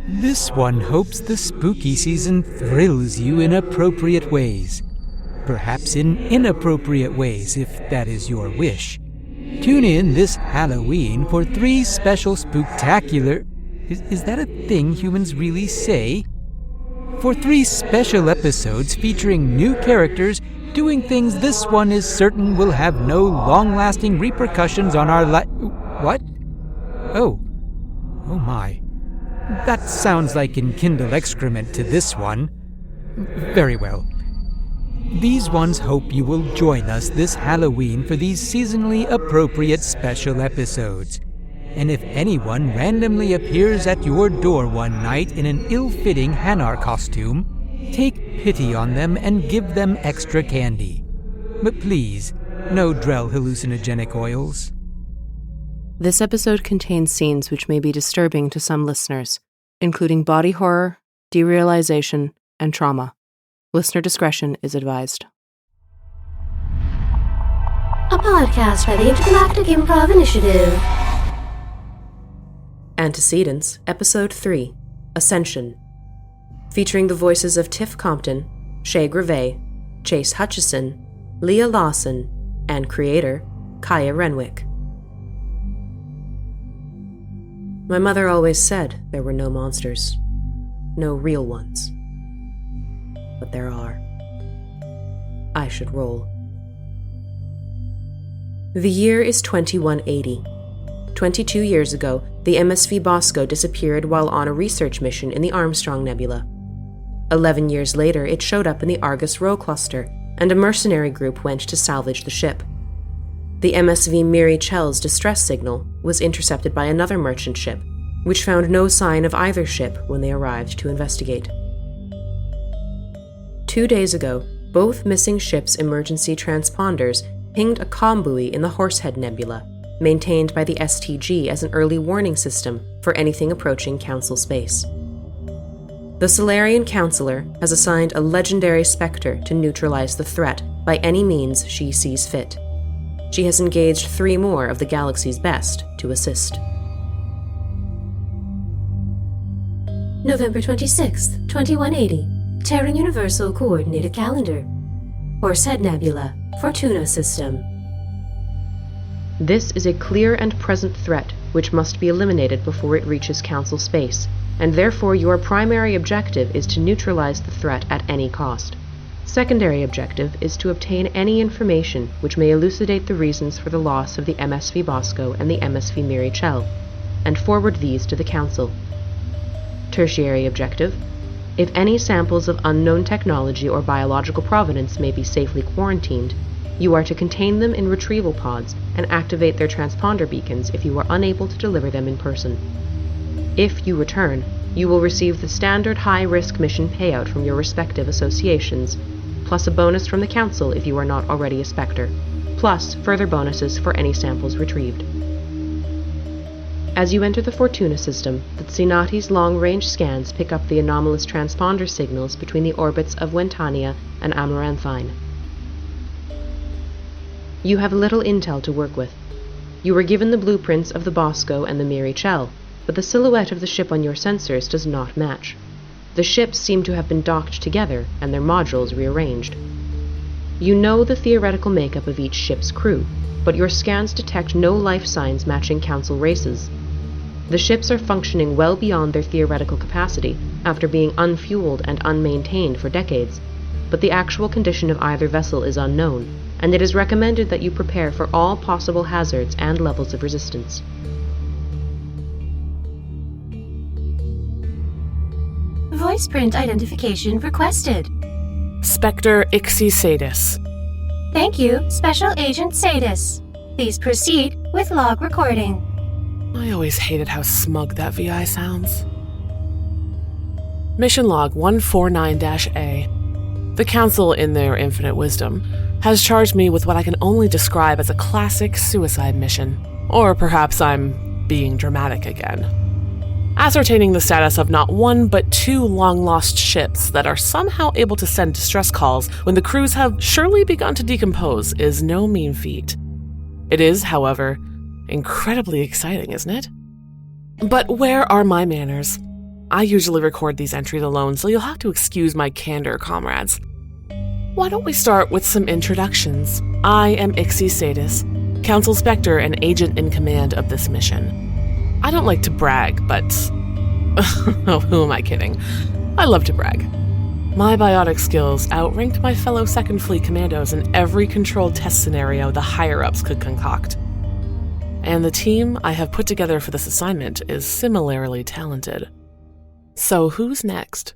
This one hopes the spooky season thrills you in appropriate ways. Perhaps in inappropriate ways, if that is your wish. Tune in this Halloween for 3 special spooktacular... Is that a thing humans really say? For 3 special episodes featuring new characters doing things this one is certain will have no long-lasting repercussions on our What? Oh my. That sounds like enkindled excrement to this one. Very well. These ones hope you will join us this Halloween for these seasonally appropriate special episodes. And if anyone randomly appears at your door one night in an ill-fitting Hanar costume, take pity on them and give them extra candy. But please, no Drell hallucinogenic oils. This episode contains scenes which may be disturbing to some listeners, including body horror, derealization, and trauma. Listener discretion is advised. A podcast by the Intergalactic Improv Initiative. Antecedents, Episode 3, Ascension. Featuring the voices of Tiff Compton, Grové, Chase Hutchison, Lea Lawson, and creator, Kaya Renwick. My mother always said there were no monsters. No real ones. But there are. I should roll. The year is 2180. 22 years ago, the MSV Bosco disappeared while on a research mission in the Armstrong Nebula. 11 years later, it showed up in the Argus Rho cluster, and a mercenary group went to salvage the ship. The MSV Miri Chel's distress signal was intercepted by another merchant ship, which found no sign of either ship when they arrived to investigate. 2 days ago, both missing ships' emergency transponders pinged a comm buoy in the Horsehead Nebula, maintained by the STG as an early warning system for anything approaching Council space. The Solarian Counselor has assigned a legendary Spectre to neutralize the threat by any means she sees fit. She has engaged 3 more of the galaxy's best to assist. November 26th, 2180. Terran Universal Coordinated Calendar. Horsehead Nebula, Fortuna System. This is a clear and present threat which must be eliminated before it reaches Council space, and therefore your primary objective is to neutralize the threat at any cost. Secondary objective is to obtain any information which may elucidate the reasons for the loss of the MSV Bosco and the MSV Miri Chel, and forward these to the Council. Tertiary objective: if any samples of unknown technology or biological provenance may be safely quarantined, you are to contain them in retrieval pods and activate their transponder beacons if you are unable to deliver them in person. If you return, you will receive the standard high-risk mission payout from your respective associations, plus a bonus from the Council if you are not already a Spectre, plus further bonuses for any samples retrieved. As you enter the Fortuna system, the Tsinati's long-range scans pick up the anomalous transponder signals between the orbits of Wentania and Amaranthine. You have little intel to work with. You were given the blueprints of the Bosco and the Miri Chel, but the silhouette of the ship on your sensors does not match. The ships seem to have been docked together and their modules rearranged. You know the theoretical makeup of each ship's crew, but your scans detect no life signs matching Council races. The ships are functioning well beyond their theoretical capacity after being unfueled and unmaintained for decades, but the actual condition of either vessel is unknown, and it is recommended that you prepare for all possible hazards and levels of resistance. Voice print identification requested. Spectre Ixi Seidus. Thank you, Special Agent Seidus. Please proceed with log recording. I always hated how smug that VI sounds. Mission log 149-A. The Council, in their infinite wisdom, has charged me with what I can only describe as a classic suicide mission. Or perhaps I'm being dramatic again. Ascertaining the status of not 1 but 2 long-lost ships that are somehow able to send distress calls when the crews have surely begun to decompose is no mean feat. It is, however, incredibly exciting, isn't it? But where are my manners? I usually record these entries alone, so you'll have to excuse my candor, comrades. Why don't we start with some introductions? I am Ixi Seidus, Council Spectre and agent in command of this mission. I don't like to brag, but... oh, who am I kidding? I love to brag. My biotic skills outranked my fellow Second Fleet commandos in every controlled test scenario the higher-ups could concoct. And the team I have put together for this assignment is similarly talented. So who's next?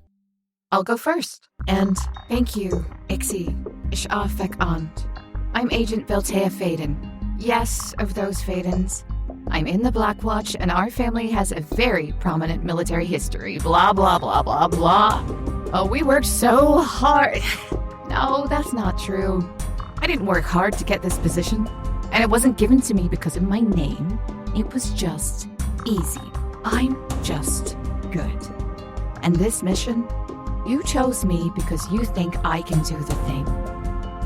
I'll go first. And thank you, Ixi. Ish'afek Ant. I'm Agent Velteia Phaidon. Yes, of those Phaidons. I'm in the Black Watch, and our family has a very prominent military history. Blah, blah, blah, blah, blah. Oh, we worked so hard. No, that's not true. I didn't work hard to get this position, and it wasn't given to me because of my name. It was just easy. I'm just good. And this mission, you chose me because you think I can do the thing.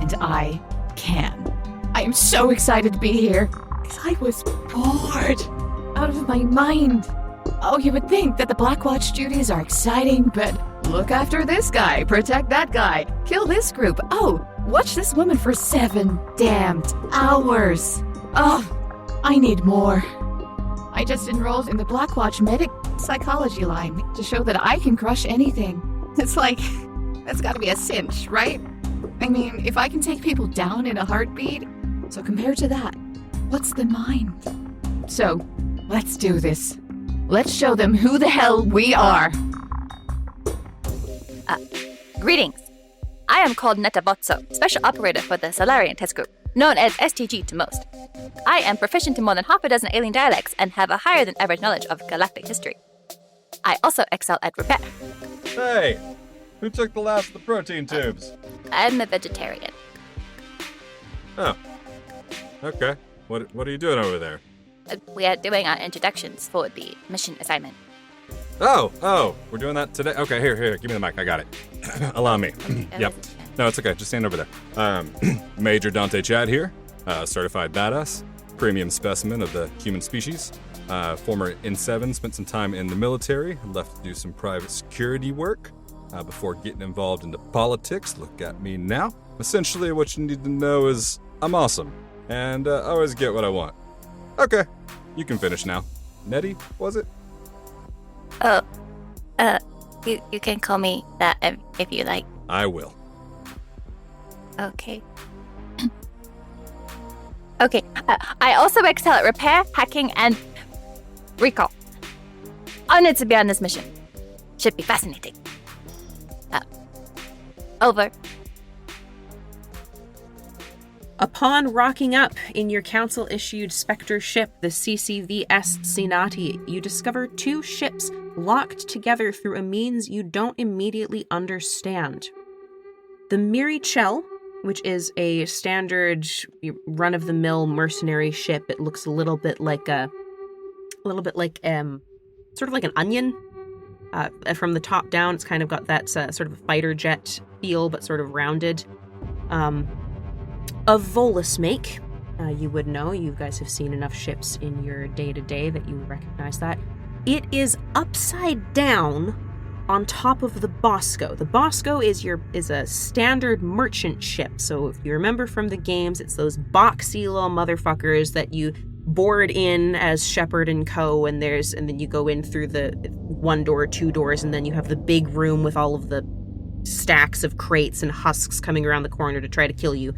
And I can. I am so excited to be here. Because I was bored. Out of my mind. Oh, you would think that the Black Watch duties are exciting, but look after this guy, protect that guy, kill this group. Oh, watch this woman for 7 damned hours. Oh, I need more. I just enrolled in the Black Watch medic psychology line to show that I can crush anything. It's like, that's gotta be a cinch, right? I mean, if I can take people down in a heartbeat, so compared to that, what's the mind? So, let's do this. Let's show them who the hell we are. Greetings. I am called Netta Vozzo, Special Operator for the Solarian Test Group, known as STG to most. I am proficient in more than half a dozen alien dialects and have a higher than average knowledge of galactic history. I also excel at repair. Hey, who took the last of the protein tubes? I'm a vegetarian. Oh, okay. What are you doing over there? We are doing our introductions for the mission assignment. Oh, we're doing that today? Okay, here, give me the mic, I got it. Allow me. Yep. No, it's okay, just stand over there. Major Dante Chad here, certified badass, premium specimen of the human species. Former N7, spent some time in the military, left to do some private security work before getting involved into politics. Look at me now. Essentially, what you need to know is I'm awesome, and I always get what I want. Okay, you can finish now. Nettie, was it? Oh, you can call me that if you like. I will. Okay. Okay, I also excel at repair, hacking, and recall. Honored to be on this mission. Should be fascinating. Over. Upon rocking up in your council-issued Spectre ship, the CCVS Sinati, you discover 2 ships locked together through a means you don't immediately understand. The Miri Chel, which is a standard run-of-the-mill mercenary ship. It looks a little bit like sort of like an onion. From the top down, it's kind of got that sort of fighter jet feel, but sort of rounded. Of Volus make, you would know. You guys have seen enough ships in your day-to-day that you would recognize that. It is upside down on top of the Bosco. The Bosco is a standard merchant ship. So if you remember from the games, it's those boxy little motherfuckers that you board in as Shepard and Co. And then you go in through the 1 door, 2 doors, and then you have the big room with all of the stacks of crates and husks coming around the corner to try to kill you.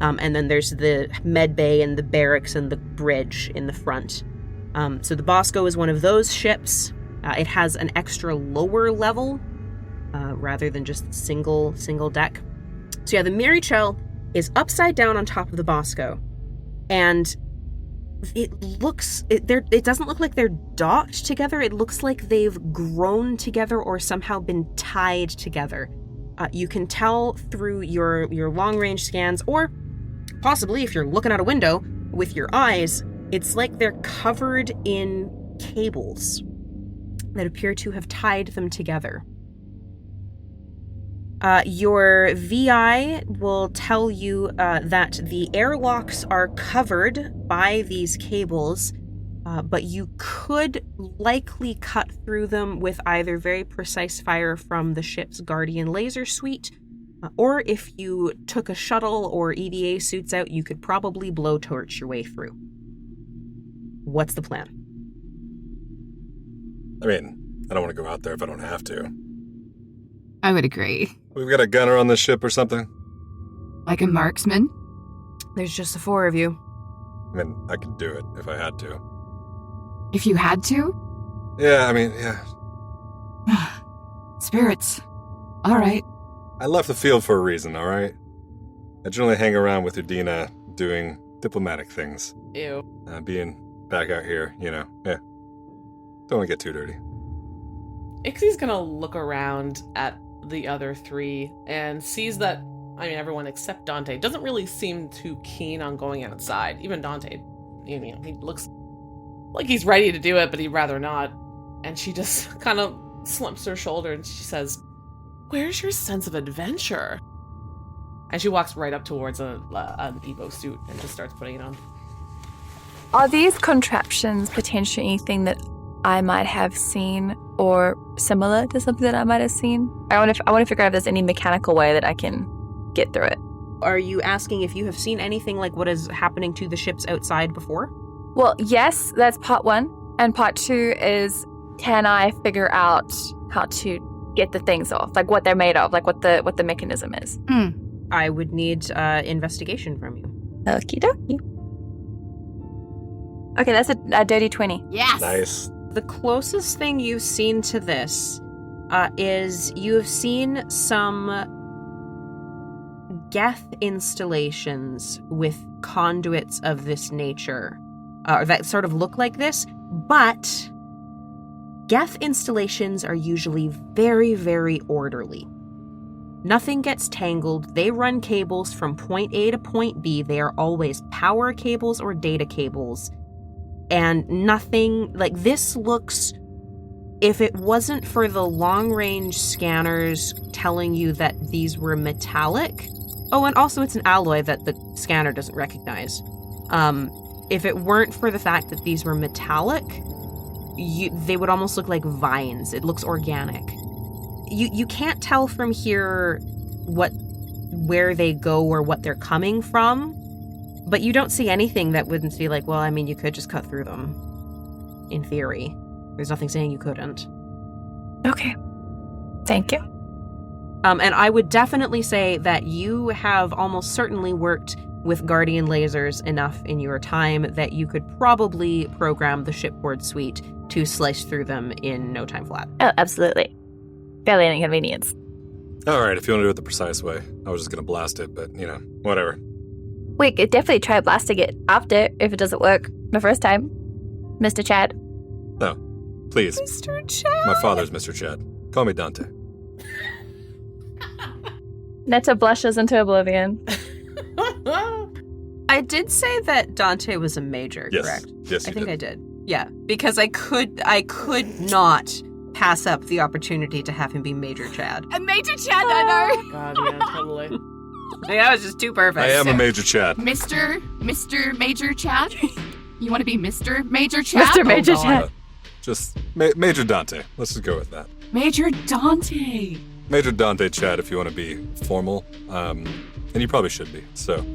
And then there's the med bay and the barracks and the bridge in the front. So the Bosco is one of those ships. It has an extra lower level rather than just single deck. So yeah, the Miri Chel is upside down on top of the Bosco, and it doesn't look like they're docked together. It looks like they've grown together or somehow been tied together. You can tell through your long-range scans, or possibly if you're looking out a window with your eyes, it's like they're covered in cables that appear to have tied them together. Your VI will tell you that the airlocks are covered by these cables, but you could likely cut through them with either very precise fire from the ship's Guardian laser suite, or if you took a shuttle or EVA suits out, you could probably blowtorch your way through. What's the plan? I mean, I don't want to go out there if I don't have to. I would agree. We've got a gunner on this ship or something? Like a marksman? There's just the 4 of you. I mean, I could do it if I had to. If you had to? Yeah, I mean, yeah. Spirits. All right. I left the field for a reason, all right? I generally hang around with Udina doing diplomatic things. Ew. Being back out here, yeah. Don't want to get too dirty. Ixi's gonna look around at the other 3 and sees that, everyone except Dante doesn't really seem too keen on going outside. Even Dante, he looks like he's ready to do it, but he'd rather not. And she just kind of slumps her shoulder and she says, "Where's your sense of adventure?" And she walks right up towards an Evo suit and just starts putting it on. Are these contraptions potentially anything that I might have seen or similar to something that I might have seen? I want to figure out if there's any mechanical way that I can get through it. Are you asking if you have seen anything like what is happening to the ships outside before? Well, yes, that's part 1. And part 2 is, can I figure out how to get the things off? Like what they're made of, like what the mechanism is. I would need investigation from you. Okie dokie. Okay, that's a dirty 20. Yes! Nice. The closest thing you've seen to this is you have seen some Geth installations with conduits of this nature that sort of look like this, but Geth installations are usually very, very orderly. Nothing gets tangled. They run cables from point A to point B. They are always power cables or data cables. And nothing, like this looks, if it wasn't for the long-range scanners telling you that these were metallic, oh, and also it's an alloy that the scanner doesn't recognize. If it weren't for the fact that these were metallic, they would almost look like vines. It looks organic. You can't tell from here where they go or what they're coming from, but you don't see anything that wouldn't be like, well, you could just cut through them. In theory. There's nothing saying you couldn't. Okay. Thank you. And I would definitely say that you have almost certainly worked with Guardian lasers enough in your time that you could probably program the shipboard suite to slice through them in no time flat. Oh, absolutely. Barely an inconvenience. All right, if you want to do it the precise way. I was just going to blast it, but, whatever. We could definitely try blasting it after if it doesn't work the first time. Mr. Chad. No, please. Mr. Chad! My father's Mr. Chad. Call me Dante. Netta blushes into oblivion. I did say that Dante was a major, yes. correct? Yes, I think did. I did. Yeah, because I could not pass up the opportunity to have him be Major Chad. A Major Chad, I know. God, yeah, totally. Yeah, that was just too perfect. I am a Major Chad. Mr. Major Chad? You want to be Mr. Major Chad? Mr. Major Chad. Just Major Dante. Let's just go with that. Major Dante. Major Dante Chad, if you want to be formal. And you probably should be. So,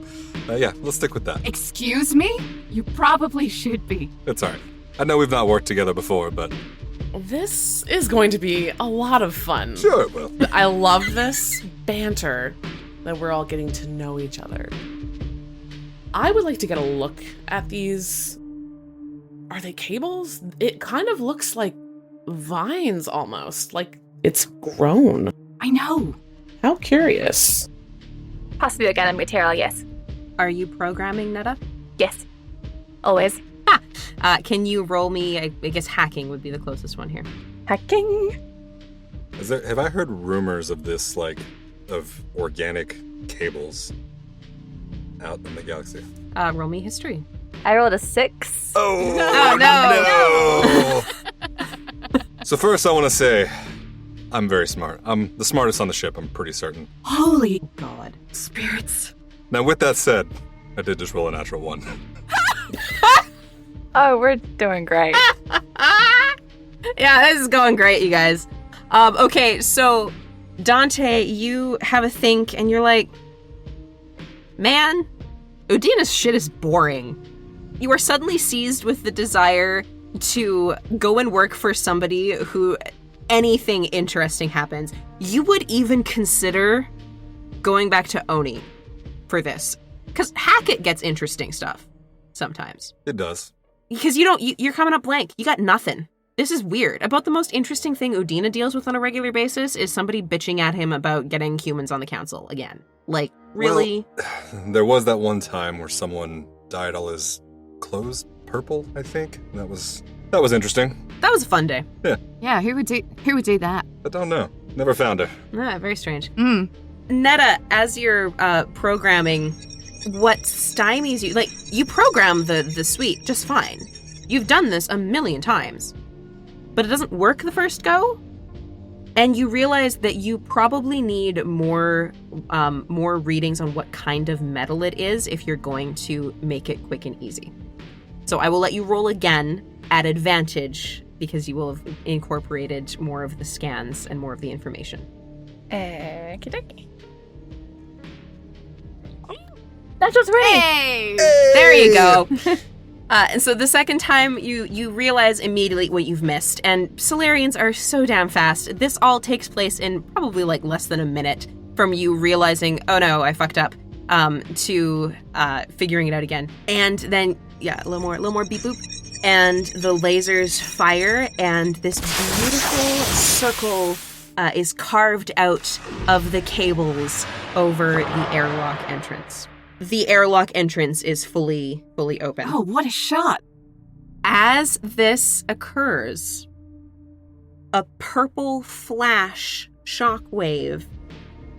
yeah, let's stick with that. Excuse me? You probably should be. It's all right. I know we've not worked together before, but... This is going to be a lot of fun. Sure it will. I love this banter that we're all getting to know each other. I would like to get a look at these. Are they cables? It kind of looks like vines almost, like it's grown. I know. How curious. Possibly organic material, yes. Are you programming, Netta? Yes. Always. Can you roll me, I guess hacking would be the closest one here. Hacking. Have I heard rumors of this, of organic cables out in the galaxy? Roll me history. I rolled a 6. Oh, no! So first I want to say, I'm very smart. I'm the smartest on the ship, I'm pretty certain. Holy God. spirits. Now with that said, I did just roll a natural 1. Oh, we're doing great. Yeah, this is going great, you guys. Okay, so Dante, you have a think, and you're like, man, Udina's shit is boring. You are suddenly seized with the desire to go and work for somebody who anything interesting happens. You would even consider going back to Oni for this. Because Hackett gets interesting stuff sometimes. It does. Because you're coming up blank. You got nothing. This is weird. About the most interesting thing Udina deals with on a regular basis is somebody bitching at him about getting humans on the council again. Like, really? Well, there was that one time where someone dyed all his clothes purple, I think. That was interesting. That was a fun day. Yeah, who would do that? I don't know. Never found her. Very strange. Netta, as you're programming, what stymies you... Like, you program the suite just fine. You've done this a million times. But it doesn't work the first go, and you realize that you probably need more readings on what kind of metal it is if you're going to make it quick and easy. So I will let you roll again at advantage because you will have incorporated more of the scans and more of the information. Okey-dokey. Natural 20! Hey! There you go. And so the second time, you realize immediately what you've missed, and Solarians are so damn fast. This all takes place in probably like less than a minute from you realizing, oh no, I fucked up, to figuring it out again. And then, yeah, a little more beep boop, and the lasers fire, and this beautiful circle is carved out of the cables over the airlock entrance. The airlock entrance is fully open. Oh, what a shot! As this occurs, a purple flash shockwave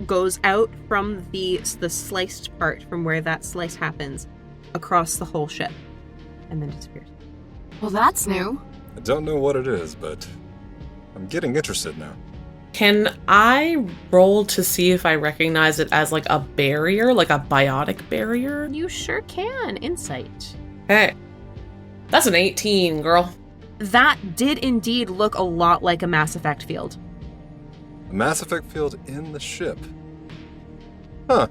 goes out from the sliced part from where that slice happens across the whole ship and then disappears. Well, that's new. I don't know what it is, but I'm getting interested now. Can I roll to see if I recognize it as like a barrier, like a biotic barrier? You sure can. Insight. Hey, that's an 18, girl. That did indeed look a lot like a Mass Effect field. A Mass Effect field in the ship. Huh.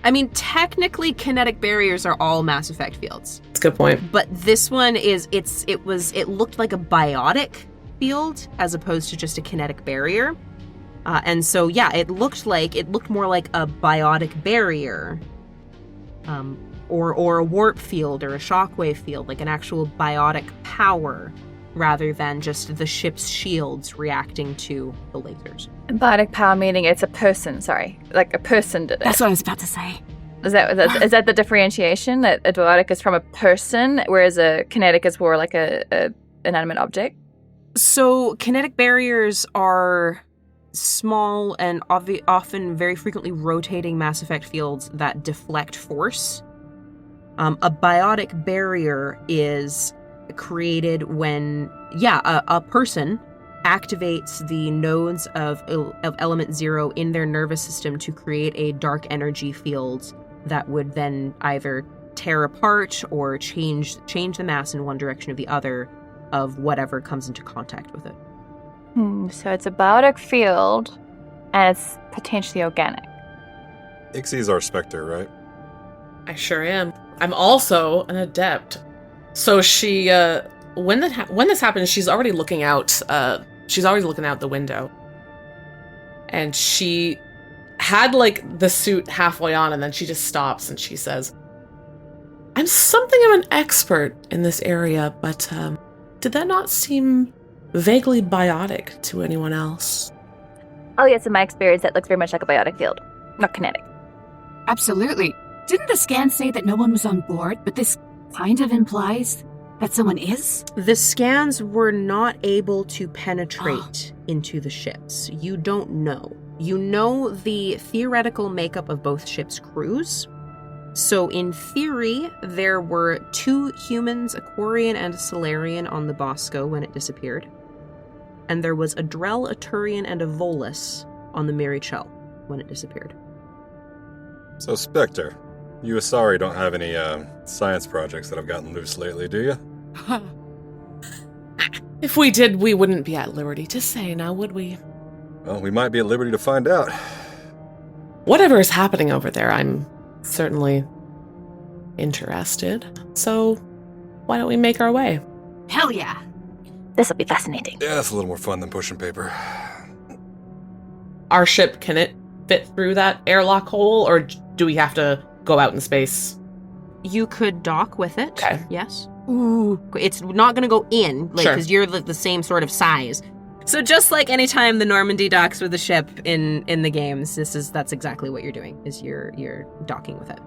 I mean, technically, kinetic barriers are all Mass Effect fields. That's a good point. But this one is, it looked like a biotic field as opposed to just a kinetic barrier. And so, yeah, it looked more like a biotic barrier. Or a warp field or a shockwave field, like an actual biotic power, rather than just the ship's shields reacting to the lasers. Biotic power meaning it's a person, sorry. Like a person did it. That's what I was about to say. Is that the differentiation? That a biotic is from a person, whereas a kinetic is more like a inanimate object? So kinetic barriers are small and often very frequently rotating Mass Effect fields that deflect force. A biotic barrier is created when, a person activates the nodes of element 0 in their nervous system to create a dark energy field that would then either tear apart or change the mass in one direction or the other of whatever comes into contact with it. So it's a biotic field, and it's potentially organic. Ixi's our Spectre, right? I sure am. I'm also an adept. So she, when this happens, she's already looking out. She's already looking out the window, and she had like the suit halfway on, and then she just stops and she says, "I'm something of an expert in this area, but did that not seem vaguely biotic to anyone else?" Oh yes, in my experience, that looks very much like a biotic field, not kinetic. Absolutely. Didn't the scan say that no one was on board, but this kind of implies that someone is? The scans were not able to penetrate into the ships. You don't know. You know the theoretical makeup of both ships' crews. So in theory, there were 2 humans, a Quarian and a Solarian, on the Bosco when it disappeared. And there was a Drell, a Turian, and a Volus on the Miri Chel when it disappeared. So, Spectre, you Asari don't have any science projects that have gotten loose lately, do you? If we did, we wouldn't be at liberty to say, now would we? Well, we might be at liberty to find out. Whatever is happening over there, I'm certainly interested. So, why don't we make our way? Hell yeah. This'll be fascinating. Yeah, it's a little more fun than pushing paper. Our ship, can it fit through that airlock hole, or do we have to go out in space? You could dock with it. Okay. Yes. Ooh. It's not going to go in, like, Sure. because you're the same sort of size. So just like any time the Normandy docks with the ship in the games, that's exactly what you're doing. Is you're docking with it.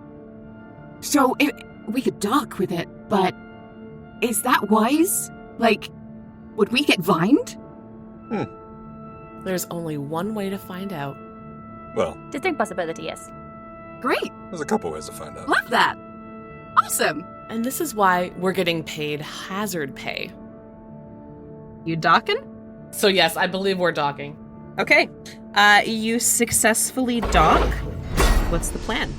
So we could dock with it, but is that wise? Like, would we get vined? There's only one way to find out. Well, Distinct possibility, yes. Great. there's a couple ways to find out. Love that. Awesome. And this is why we're getting paid hazard pay. You docking? So yes, I believe we're docking. Okay. You successfully dock. What's the plan?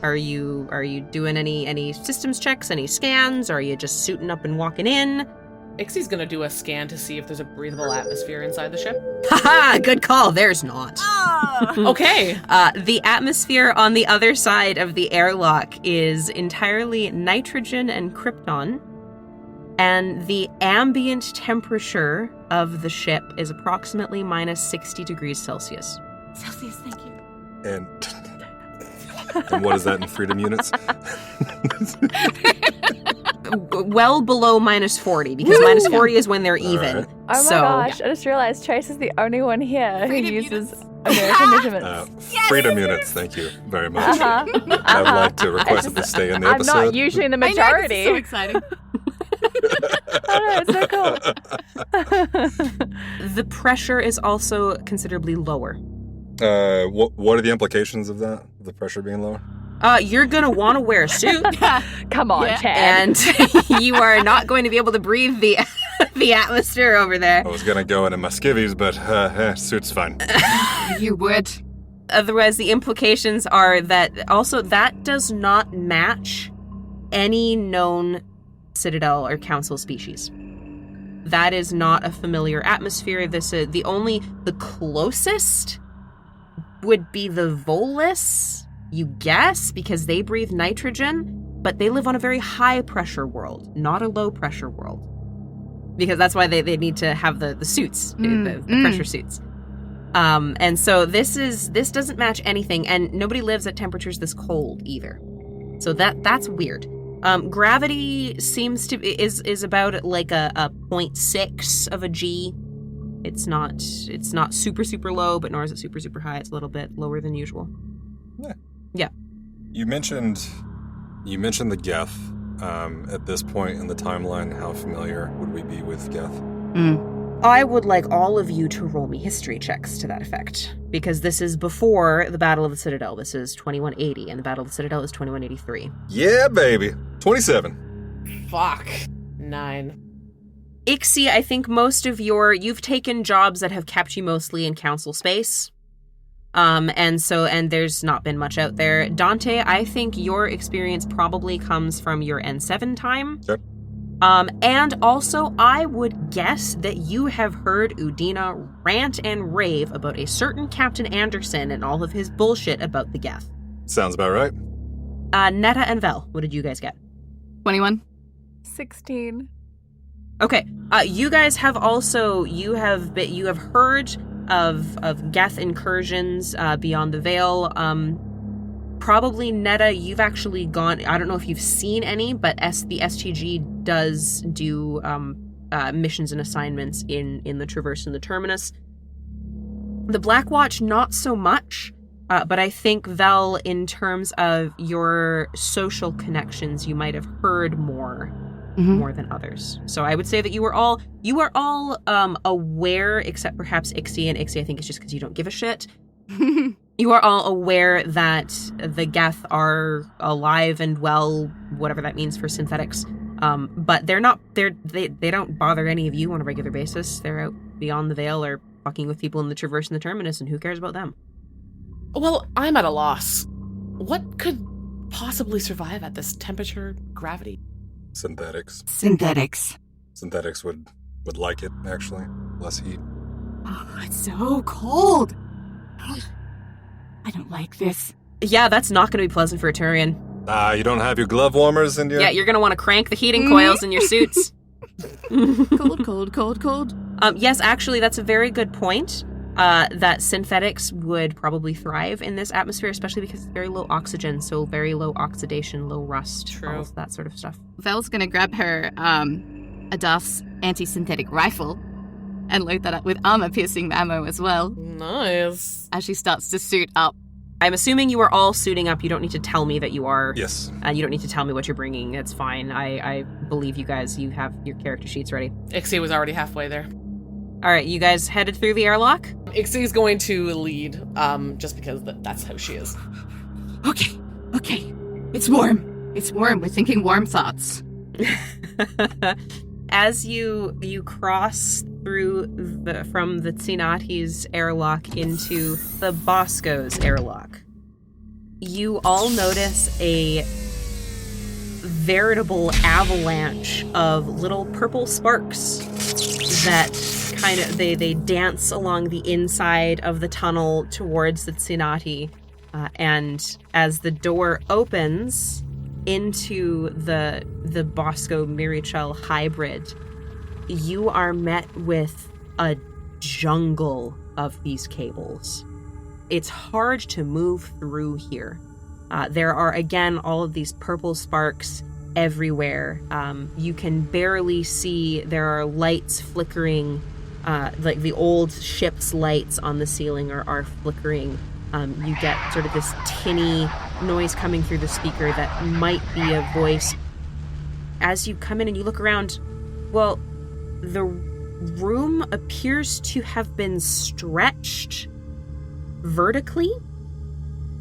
Are you doing any systems checks, any scans? Are you just suiting up and walking in? Ixi's gonna do a scan to see if there's a breathable atmosphere inside the ship. Haha, good call. There's not. Okay. The atmosphere on the other side of the airlock is entirely nitrogen and krypton, and the ambient temperature of the ship is approximately minus 60 degrees Celsius. Celsius, thank you. And what is that in freedom units? Well below minus 40, because minus 40 is when they're even. right. Oh my gosh, I just realized Trace is the only one here Freedom who uses units. American measurements. Freedom units, thank you very much. Uh-huh. I'd like to request that this stay in the I'm episode. not usually in the majority. I know, this is so exciting. Oh no, it's so cool. The pressure is also considerably lower. What are the implications of that? The pressure being lower? You're gonna want to wear a suit, Come on, Yeah. Chad. and you are not going to be able to breathe the atmosphere over there. I was gonna go into my skivvies, but suit's fine. You would. Otherwise, the implications are that also that does not match any known Citadel or Council species. That is not a familiar atmosphere. The closest would be the Volus, you guess, because they breathe nitrogen, but they live on a very high pressure world, not a low pressure world. Because that's why they need to have the suits, the pressure suits. And so this doesn't match anything, and nobody lives at temperatures this cold either. So that's weird. Gravity seems to is about like a 0.6 of a G. It's not super low, but nor is it super high. It's a little bit lower than usual. Yeah. You mentioned the Geth. At this point in the timeline, how familiar would we be with Geth? I would like all of you to roll me history checks to that effect, because this is before the Battle of the Citadel. This is 2180, and the Battle of the Citadel is 2183. Yeah, baby. 27. Fuck. 9. Ixi, I think most of you've taken jobs that have kept you mostly in council space. And there's not been much out there. Dante, I think your experience probably comes from your N7 time. Sure. And also, I would guess that you have heard Udina rant and rave about a certain Captain Anderson and all of his bullshit about the Geth. Sounds about right. Netta and Vel, what did you guys get? 21. 16. Okay, you guys have also, you have heard of Geth incursions beyond the Veil. Probably Netta, you've actually gone, I don't know if you've seen any, but the STG does do missions and assignments in the Traverse and the Terminus. The Black Watch, not so much, but I think, Vel, in terms of your social connections, you might have heard more than others. So I would say that you are all aware, except perhaps Ixi, and Ixi I think it's just because you don't give a shit. You are all aware that the Geth are alive and well, whatever that means for synthetics. But they don't bother any of you on a regular basis. They're out beyond the Veil or fucking with people in the Traverse and the Terminus, and who cares about them? Well, I'm at a loss. What could possibly survive at this temperature, gravity? Synthetics. Synthetics would like it, actually. Less heat. Oh, it's so cold. I don't like this. Yeah, that's not going to be pleasant for a Turian. You don't have your glove warmers in your... Yeah, you're going to want to crank the heating coils in your suits. Cold. Yes, actually, that's a very good point. That synthetics would probably thrive in this atmosphere, especially because it's very low oxygen, so very low oxidation, low rust, all of that sort of stuff. Vel's gonna grab her Adolph's anti-synthetic rifle and load that up with armor-piercing ammo as well. Nice. As she starts to suit up. I'm assuming you are all suiting up. You don't need to tell me that you are. Yes. You don't need to tell me what you're bringing. It's fine. I believe you guys. You have your character sheets ready. Ixi was already halfway there. All right, you guys headed through the airlock? Ixi's going to lead, just because that's how she is. Okay. It's warm. We're thinking warm thoughts. As you cross through from the Tsinati's airlock into the Bosco's airlock, you all notice a veritable avalanche of little purple sparks that kind of they dance along the inside of the tunnel towards the Tsinati, and as the door opens into the Bosco Miri Chel hybrid, you are met with a jungle of these cables. It's hard to move through here. There are, again, all of these purple sparks everywhere. You can barely see. There are lights flickering, like the old ship's lights on the ceiling are flickering. You get sort of this tinny noise coming through the speaker that might be a voice. As you come in and you look around, well, the room appears to have been stretched vertically.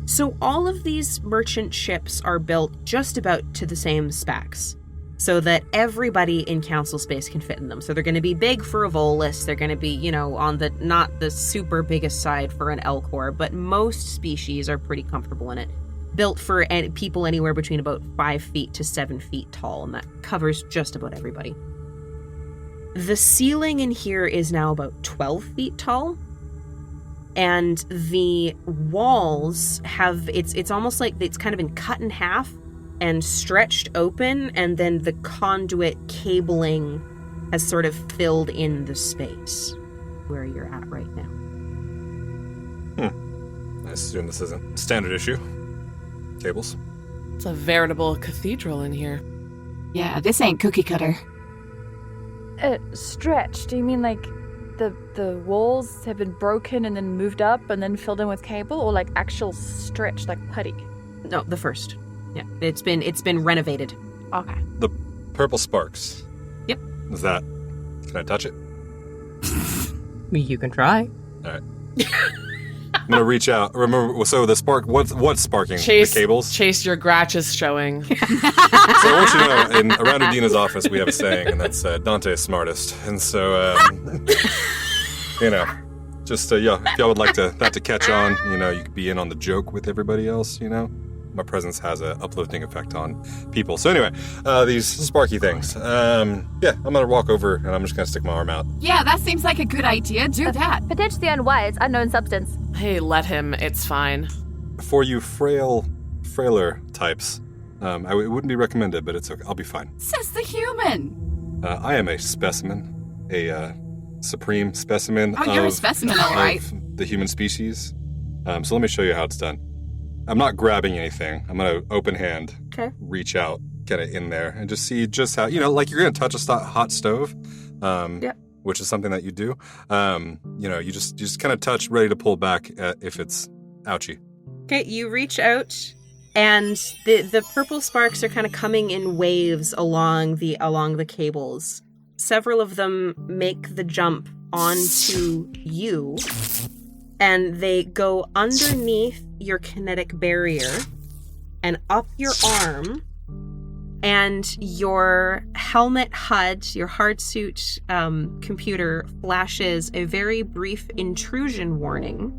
So all of these merchant ships are built just about to the same specs, so that everybody in council space can fit in them. So they're going to be big for a Volus. They're going to be, on the not the super biggest side for an Elcor, but most species are pretty comfortable in it. Built for people anywhere between about 5 feet to 7 feet tall, and that covers just about everybody. The ceiling in here is now about 12 feet tall, and the walls have, it's almost like it's kind of been cut in half and stretched open, and then the conduit cabling has sort of filled in the space where you're at right now. I assume this isn't standard issue. Cables. It's a veritable cathedral in here. Yeah, this ain't cookie cutter. Stretch, do you mean like the walls have been broken and then moved up and then filled in with cable, or like actual stretch like putty? No, the first. Yeah, it's been renovated. Okay. The purple sparks. Yep. Is that... Can I touch it? You can try. All right. I'm gonna reach out. Remember, so the spark. What's sparking? Chase, the cables. Chase, your gratch is showing. So I want you to know, around Adina's office, we have a saying, and that's Dante is smartest. And so, just if y'all would like that to catch on, you could be in on the joke with everybody else. My presence has an uplifting effect on people. So anyway, these sparky things. I'm gonna walk over and I'm just gonna stick my arm out. Yeah, that seems like a good idea. Do that. Potentially unwise, unknown substance. Hey, let him. It's fine. For you frailer types, it wouldn't be recommended, but it's okay. I'll be fine. Says the human. I am a specimen, a supreme specimen. Oh, you're a specimen, all right. Of the human species. So let me show you how it's done. I'm not grabbing anything. I'm going to open hand, reach out, get it in there, and just see just how, like you're going to touch a hot stove, which is something that you do. You just kind of touch, ready to pull back if it's ouchy. Okay, you reach out, and the purple sparks are kind of coming in waves along the cables. Several of them make the jump onto you, and they go underneath your kinetic barrier and up your arm, and your helmet HUD, your hardsuit computer, flashes a very brief intrusion warning,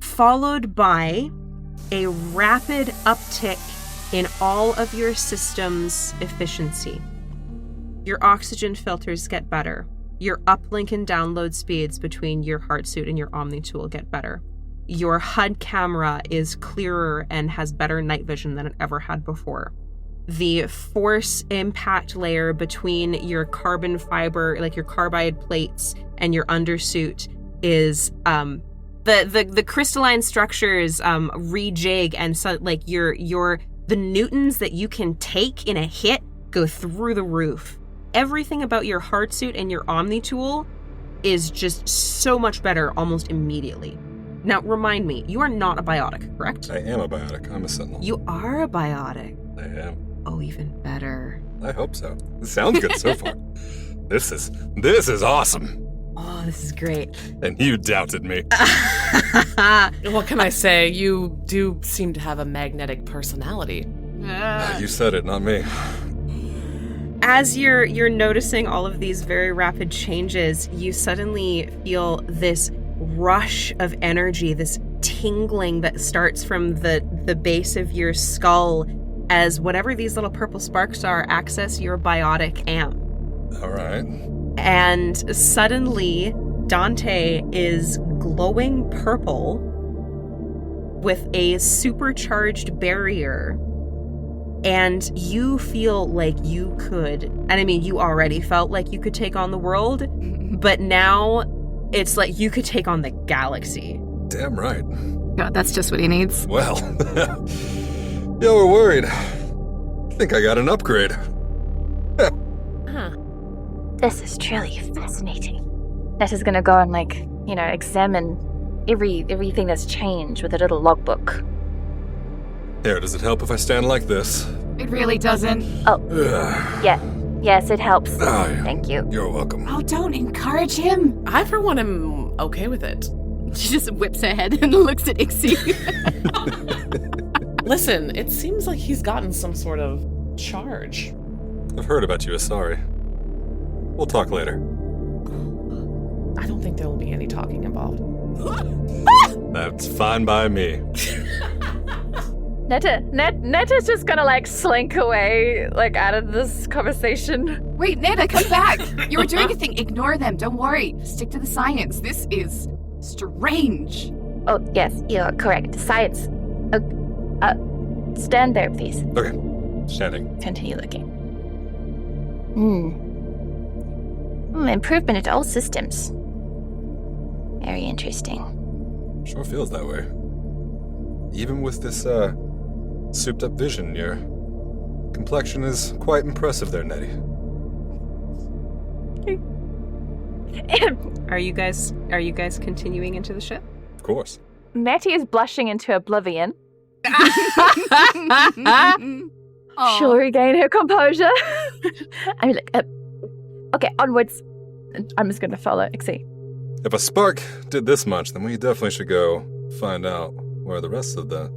followed by a rapid uptick in all of your systems' efficiency. Your oxygen filters get better. Your uplink and download speeds between your heartsuit and your Omni tool get better. Your HUD camera is clearer and has better night vision than it ever had before. The force impact layer between your carbon fiber, like your carbide plates, and your undersuit is the crystalline structures rejig, and so like the newtons that you can take in a hit go through the roof. Everything about your heartsuit and your Omni tool is just so much better almost immediately. Now, remind me, you are not a biotic, correct? I am a biotic. I'm a sentinel. You are a biotic. I am. Oh, even better. I hope so. It sounds good so far. This is awesome. Oh, this is great. And you doubted me. What can I say? You do seem to have a magnetic personality. You said it, not me. As you're noticing all of these very rapid changes, you suddenly feel this rush of energy, this tingling that starts from the base of your skull as whatever these little purple sparks are access your biotic amp. All right. And suddenly, Dante is glowing purple with a supercharged barrier. And you feel like you could, and I mean, you already felt like you could take on the world, but now it's like you could take on the galaxy. Damn right. God, that's just what he needs. Well, yeah, we're worried. I think I got an upgrade. Huh. This is truly fascinating. Netta's gonna go and, examine everything that's changed with a little logbook. Here, does it help if I stand like this? It really doesn't. Oh, yeah. Yes, it helps. Oh, yeah. Thank you. You're welcome. Oh, don't encourage him. I, for one, am okay with it. She just whips her head and looks at Ixi. Listen, it seems like he's gotten some sort of charge. I've heard about you, Asari. We'll talk later. I don't think there will be any talking involved. That's fine by me. Netta's just gonna, slink away, out of this conversation. Wait, Netta, come back. You were doing a thing. Ignore them. Don't worry. Stick to the science. This is strange. Oh, yes, you're correct. Science. Stand there, please. Okay. Standing. Continue looking. Improvement at all systems. Very interesting. Sure feels that way. Even with this, souped up vision, your complexion is quite impressive there, Nettie. Are you guys continuing into the ship? Of course. Nettie is blushing into oblivion. Aw. She'll regain her composure. I'm like, okay, onwards. I'm just gonna follow Ixi. If a spark did this much, then we definitely should go find out where the rest of the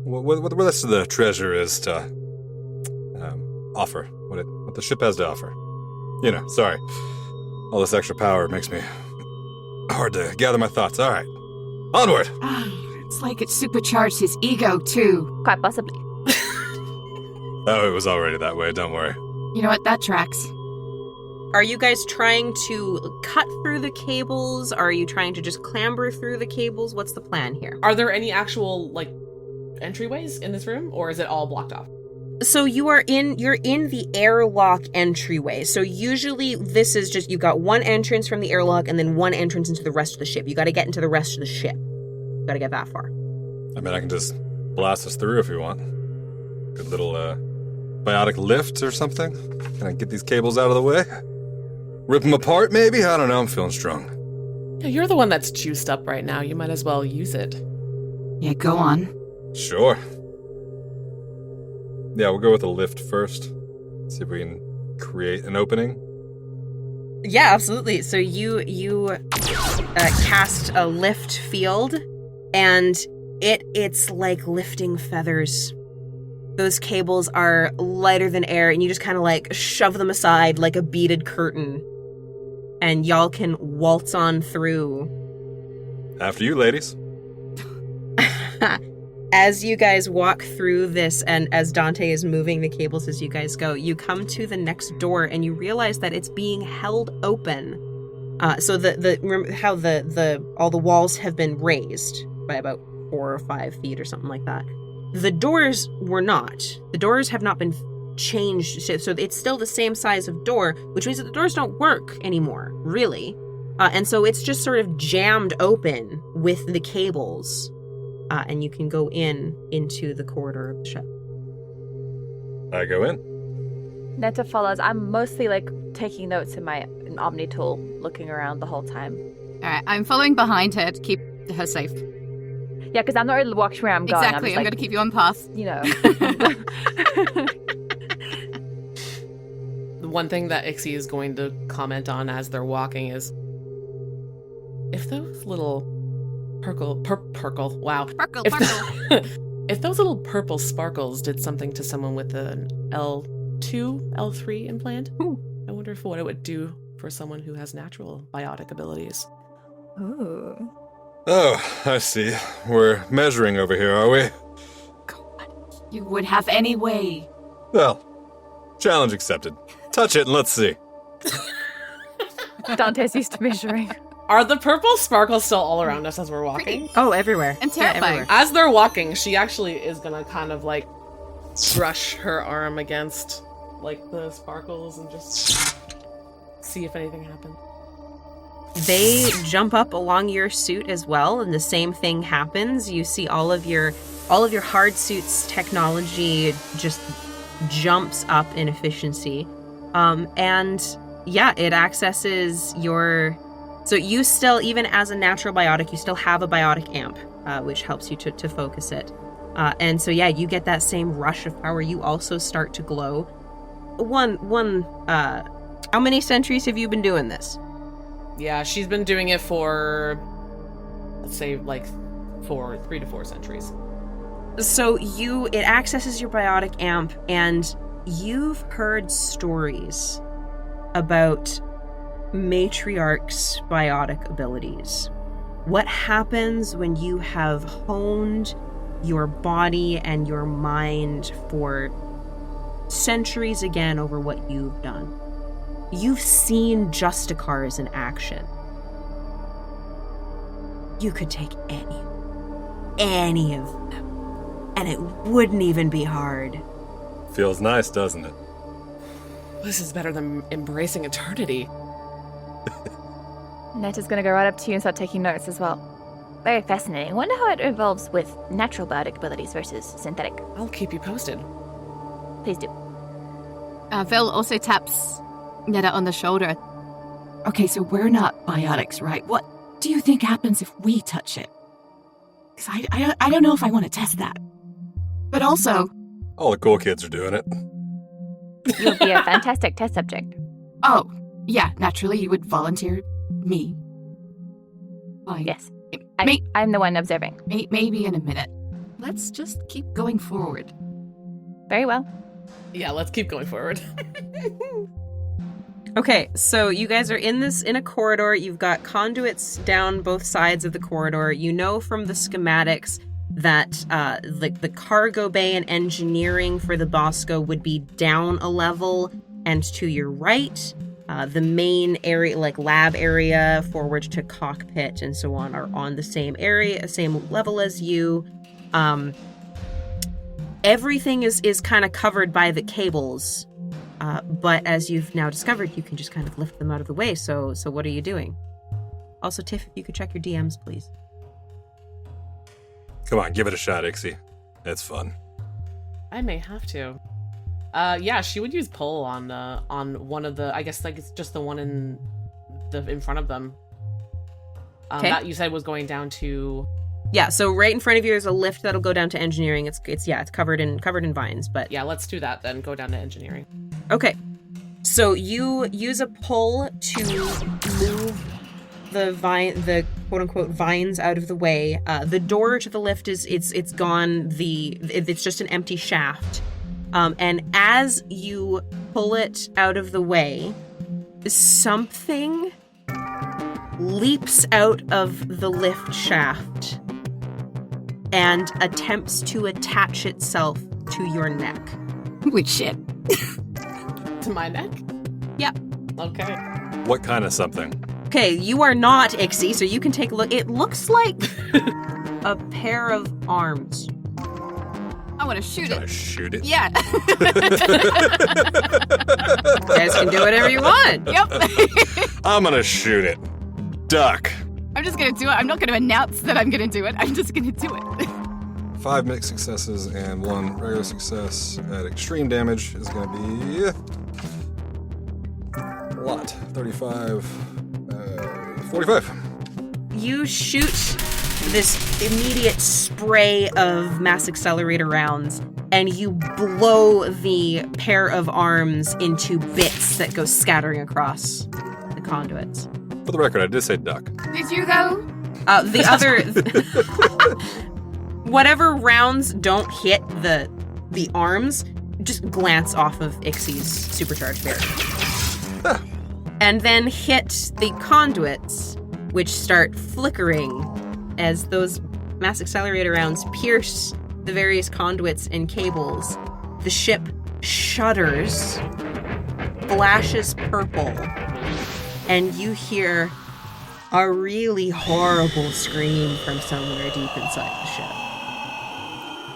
what the rest of the treasure is to offer. What the ship has to offer. Sorry. All this extra power makes me hard to gather my thoughts. All right. Onward! It's like it supercharged his ego, too. Quite possibly. Oh, it was already that way, don't worry. You know what? That tracks. Are you guys trying to cut through the cables? Are you trying to just clamber through the cables? What's the plan here? Are there any actual, entryways in this room, or is it all blocked off? So you're in the airlock entryway. So usually this is just, you've got one entrance from the airlock and then one entrance into the rest of the ship. You got to get into the rest of the ship. You got to get that far. I mean, I can just blast us through if you want. Good little, biotic lift or something. Can I get these cables out of the way? Rip them apart, maybe? I don't know, I'm feeling strong. Yeah, you're the one that's juiced up right now. You might as well use it. Yeah, go on. Sure. Yeah, we'll go with the lift first. See if we can create an opening. Yeah, absolutely. So you cast a lift field, and it's like lifting feathers. Those cables are lighter than air, and you just kind of shove them aside like a beaded curtain, and y'all can waltz on through. After you, ladies. As you guys walk through this, and as Dante is moving the cables as you guys go, you come to the next door and you realize that it's being held open. So remember how all the walls have been raised by about 4 or 5 feet or something like that. The doors were not. The doors have not been changed, so it's still the same size of door, which means that the doors don't work anymore, really. And so it's just sort of jammed open with the cables. And you can go into the corridor of the ship. I go in. Netta follows. I'm mostly taking notes in my Omni tool, looking around the whole time. All right, I'm following behind her to keep her safe. Yeah, because I'm not really watching where I'm going. Exactly, I'm going to keep you on path. You know. The one thing that Ixi is going to comment on as they're walking is, if those little Purple. If those little purple sparkles did something to someone with an L2, L3 implant, I wonder what it would do for someone who has natural biotic abilities. Ooh. Oh, I see. We're measuring over here, are we? God, you would have any way. Well, challenge accepted. Touch it and let's see. Dante's used to measuring. Are the purple sparkles still all around us as we're walking? Oh, everywhere. And terrifying. Everywhere. As they're walking, she actually is gonna kind of brush her arm against the sparkles and just see if anything happens. They jump up along your suit as well, and the same thing happens. You see all of your hard suit's technology just jumps up in efficiency. And yeah, it accesses your... So you still, even as a natural biotic, you still have a biotic amp, which helps you to focus it. And so yeah, you get that same rush of power. You also start to glow. How many centuries have you been doing this? Yeah, she's been doing it for, let's say, 3 to 4 centuries. So it accesses your biotic amp, and you've heard stories about matriarchs' biotic abilities. What happens when you have honed your body and your mind for centuries again over what you've done? You've seen Justicars in action. You could take any of them, and it wouldn't even be hard. Feels nice, doesn't it? This is better than embracing eternity. Netta's going to go right up to you and start taking notes as well. Very fascinating. Wonder how it evolves with natural biotic abilities versus synthetic. I'll keep you posted. Please do. Vel also taps Netta on the shoulder. Okay, so we're not biotics, right? What do you think happens if we touch it? Because I don't know if I want to test that. But also... All the cool kids are doing it. You'll be a fantastic test subject. Oh, yeah, naturally you would volunteer me. Fine. Yes. I'm the one observing. Maybe in a minute. Let's just keep going forward. Very well. Yeah, let's keep going forward. Okay, so you guys are in a corridor. You've got conduits down both sides of the corridor. You know from the schematics that the cargo bay and engineering for the Bosco would be down a level and to your right. The main area, lab area, forward to cockpit and so on, are on the same level as you. Everything is kind of covered by the cables. But as you've now discovered, you can just kind of lift them out of the way. So what are you doing? Also, Tiff, if you could check your DMs, please. Come on, give it a shot, Ixi. It's fun. I may have to. Yeah, she would use pull on one of the, I guess it's just the one in front of them. Okay. That you said was going down to... Yeah, so right in front of you is a lift that'll go down to engineering. It's covered in vines, but yeah, let's do that then. Go down to engineering. Okay, so you use a pull to move the quote unquote vines out of the way. The door to the lift it's gone. It's just an empty shaft, and as you pull it out of the way, something leaps out of the lift shaft and attempts to attach itself to your neck. Holy shit. To my neck? Yep. Okay. What kind of something? Okay, you are not Ixi, so you can take a look. It looks like a pair of arms. I want to shoot Can I it. shoot it? Yeah. You guys can do whatever you want. Yep. I'm gonna shoot it. Duck. I'm just going to do it. I'm not going to announce that I'm going to do it. I'm just going to do it. 5 mixed successes and 1 regular success at extreme damage is gonna be a lot. 35, 45. You shoot this immediate spray of mass accelerator rounds, and you blow the pair of arms into bits that go scattering across the conduits. For the record, I did say duck. Did you, though? The other... whatever rounds don't hit the arms, just glance off of Ixi's supercharged barrier. And then hit the conduits, which start flickering as those mass accelerator rounds pierce the various conduits and cables. The ship shudders, flashes purple, and you hear a really horrible scream from somewhere deep inside the ship.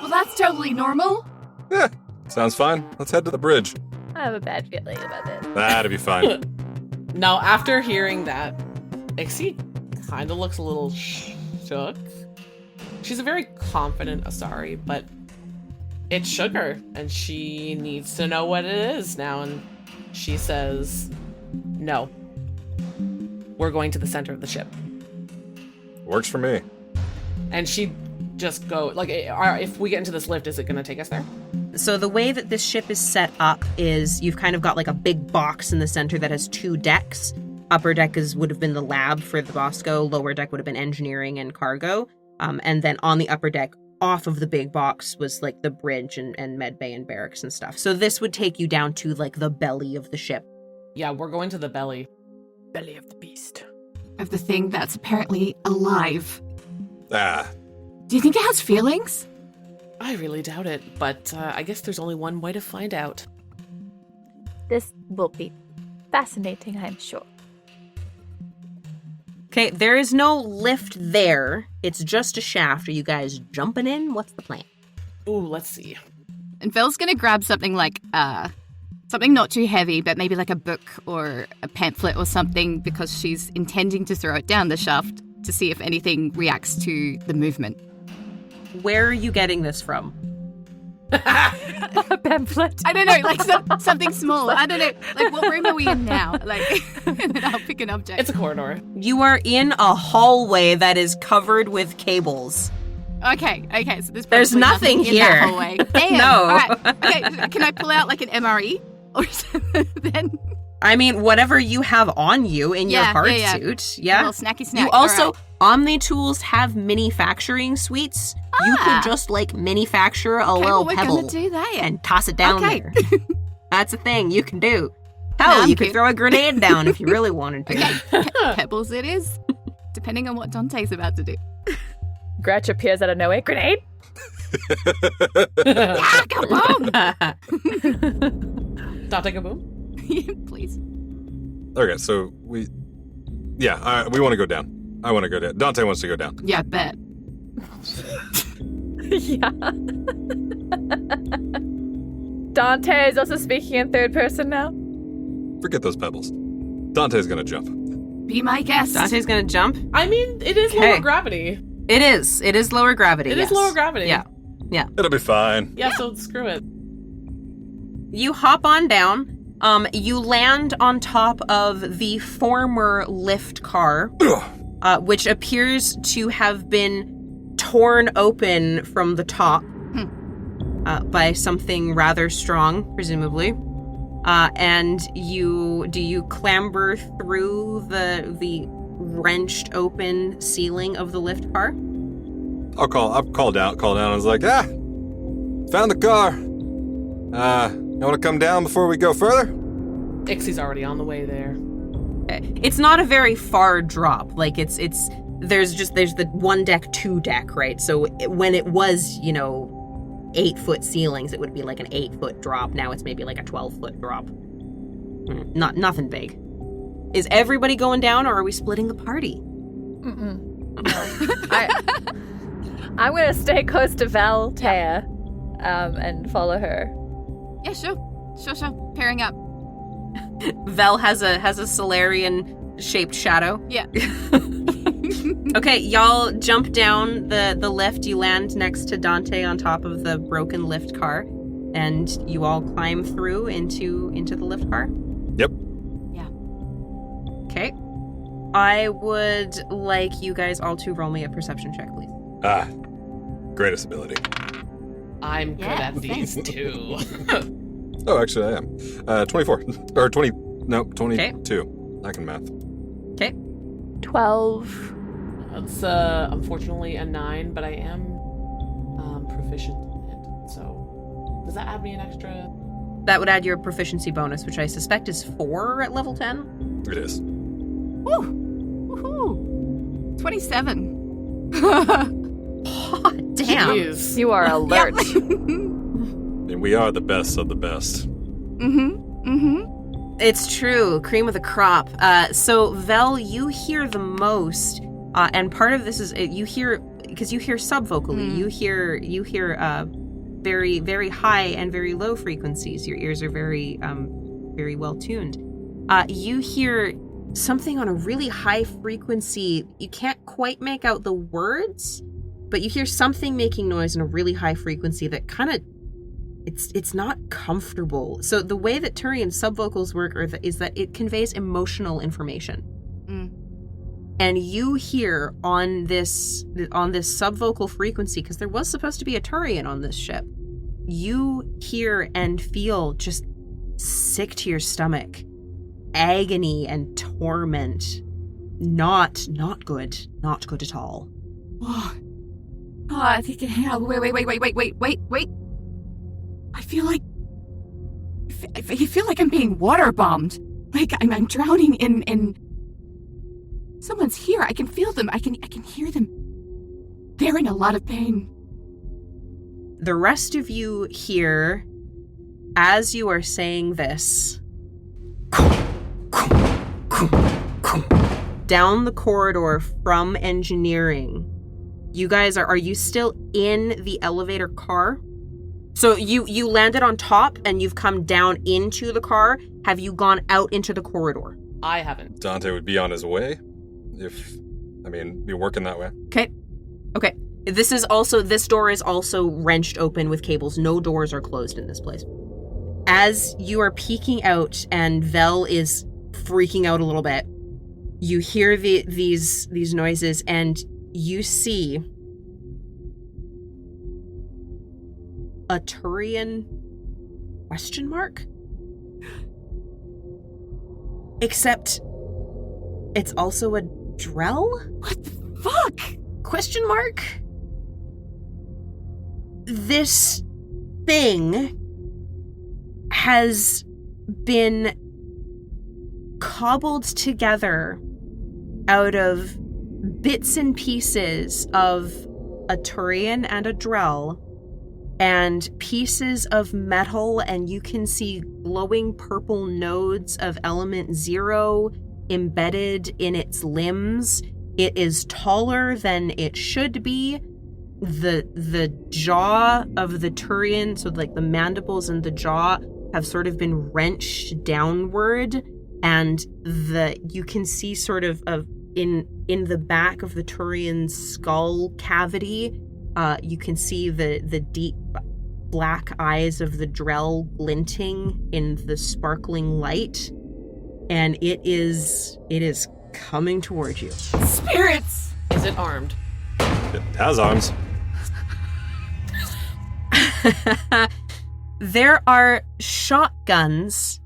Well, that's totally normal. Yeah, sounds fine. Let's head to the bridge. I have a bad feeling about this. That'd be fine. Now, after hearing that, Ixi kind of looks a little shook. She's a very confident Asari, but it shook her, and she needs to know what it is now, and she says, no. We're going to the center of the ship. Works for me. And she just go, like, if we get into this lift, is it going to take us there? So the way that this ship is set up is you've kind of got like a big box in the center that has 2 decks. Upper deck would have been the lab for the Bosco. Lower deck would have been engineering and cargo. And then on the upper deck, off of the big box, was like the bridge and med bay and barracks and stuff. So this would take you down to like the belly of the ship. Yeah, we're going to the belly. Belly of the beast. Of the thing that's apparently alive. Ah, Do you think it has feelings? I really doubt it, but I guess there's only one way to find out. This will be fascinating, I'm sure. Okay, there is no lift there. It's just a shaft. Are you guys jumping in? What's the plan? Ooh, let's see. And Phil's gonna grab something like, something not too heavy, but maybe like a book or a pamphlet or something, because she's intending to throw it down the shaft to see if anything reacts to the movement. Where are you getting this from? A pamphlet. I don't know, like something small. I don't know, like what room are we in now? Like, and then I'll pick an object. It's a corridor. You are in a hallway that is covered with cables. Okay, so There's nothing in here. that hallway. Damn. No. All right. Okay, can I pull out like an MRE or something then? I mean, whatever you have on you in your hard suit. Yeah. A little snacky snack. You also, all right. Omni Tools have manufacturing suites. You can just like manufacture a little we're pebble gonna do that. and toss it down Okay. there. That's a thing you can do. Hell, No, you I'm could good. throw a grenade down if you really wanted to. Pebbles it is, depending on what Dante's about to do. Gretch appears out of nowhere. Grenade! Ah, kaboom! Dante Kaboom? Please. okay, so we want to go down. I want to go down. Dante wants to go down. Yeah, bet. Yeah. Dante is also speaking in third person now. Forget those pebbles. Dante's gonna jump. Be my guest. Dante's gonna jump. I mean, it is Okay. lower gravity. It is lower gravity. It yes. is lower gravity. Yeah. It'll be fine. Yeah, so screw it. You hop on down. You land on top of the former lift car, which appears to have been torn open from the top by something rather strong, presumably. And do you clamber through the wrenched open ceiling of the lift car? I'll call down. I was like, found the car. You want to come down before we go further? Ixi's already on the way there. It's not a very far drop. Like it's there's the 1 deck, 2 deck, right? So when it was, 8-foot ceilings, it would be like an 8-foot drop. Now it's maybe like a 12-foot drop. Nothing big. Is everybody going down, or are we splitting the party? No. I'm going to stay close to Velteia and follow her. Yeah, sure. Pairing up. Vel has a Solarian-shaped shadow. Yeah. Okay, y'all jump down the lift. You land next to Dante on top of the broken lift car, and you all climb through into the lift car. Yep. Yeah. Okay. I would like you guys all to roll me a perception check, please. Greatest ability. I'm good at these too. Oh, actually, I am. 24. Or 20. No, 22. Okay. I can math. Okay. 12. That's unfortunately a 9, but I am proficient in it. So does that add me an extra? That would add your proficiency bonus, which I suspect is 4 at level 10. It is. Woo! Woohoo! 27. Oh, damn. Jeez. You are alert. And we are the best of the best. It's true. Cream of the crop. So, Vel, you hear the most, and part of this is you hear, because you hear subvocally, you hear very, very high and very low frequencies. Your ears are very, very well tuned. You hear something on a really high frequency. You can't quite make out the words, but you hear something making noise on a really high frequency that kind of, it's not comfortable. So the way that Turian subvocals work is that it conveys emotional information. And you hear on this subvocal frequency, because there was supposed to be a Turian on this ship, you hear and feel just sick to your stomach, agony and torment. Not good at all. Oh, I think wait. I feel like I'm being water bombed. Like I'm drowning in. Someone's here. I can feel them. I can hear them. They're in a lot of pain. The rest of you hear, as you are saying this, down the corridor from engineering. You guys are you still in the elevator car? So you landed on top and you've come down into the car. Have you gone out into the corridor? I haven't. Dante would be on his way. Be working that way. Okay. This door is also wrenched open with cables. No doors are closed in this place. As you are peeking out and Vel is freaking out a little bit, you hear these noises and you see a Turian ? Except it's also a Drell? What the fuck? ? This thing has been cobbled together out of bits and pieces of a Turian and a Drell and pieces of metal, and you can see glowing purple nodes of element 0 embedded in its limbs. It is taller than it should be. The jaw of the Turian, so like the mandibles and the jaw, have sort of been wrenched downward, and you can see sort of in the back of the Turian's skull cavity, you can see the deep black eyes of the Drell glinting in the sparkling light, and it is coming towards you. Spirits! Is it armed? It has arms. There are shotguns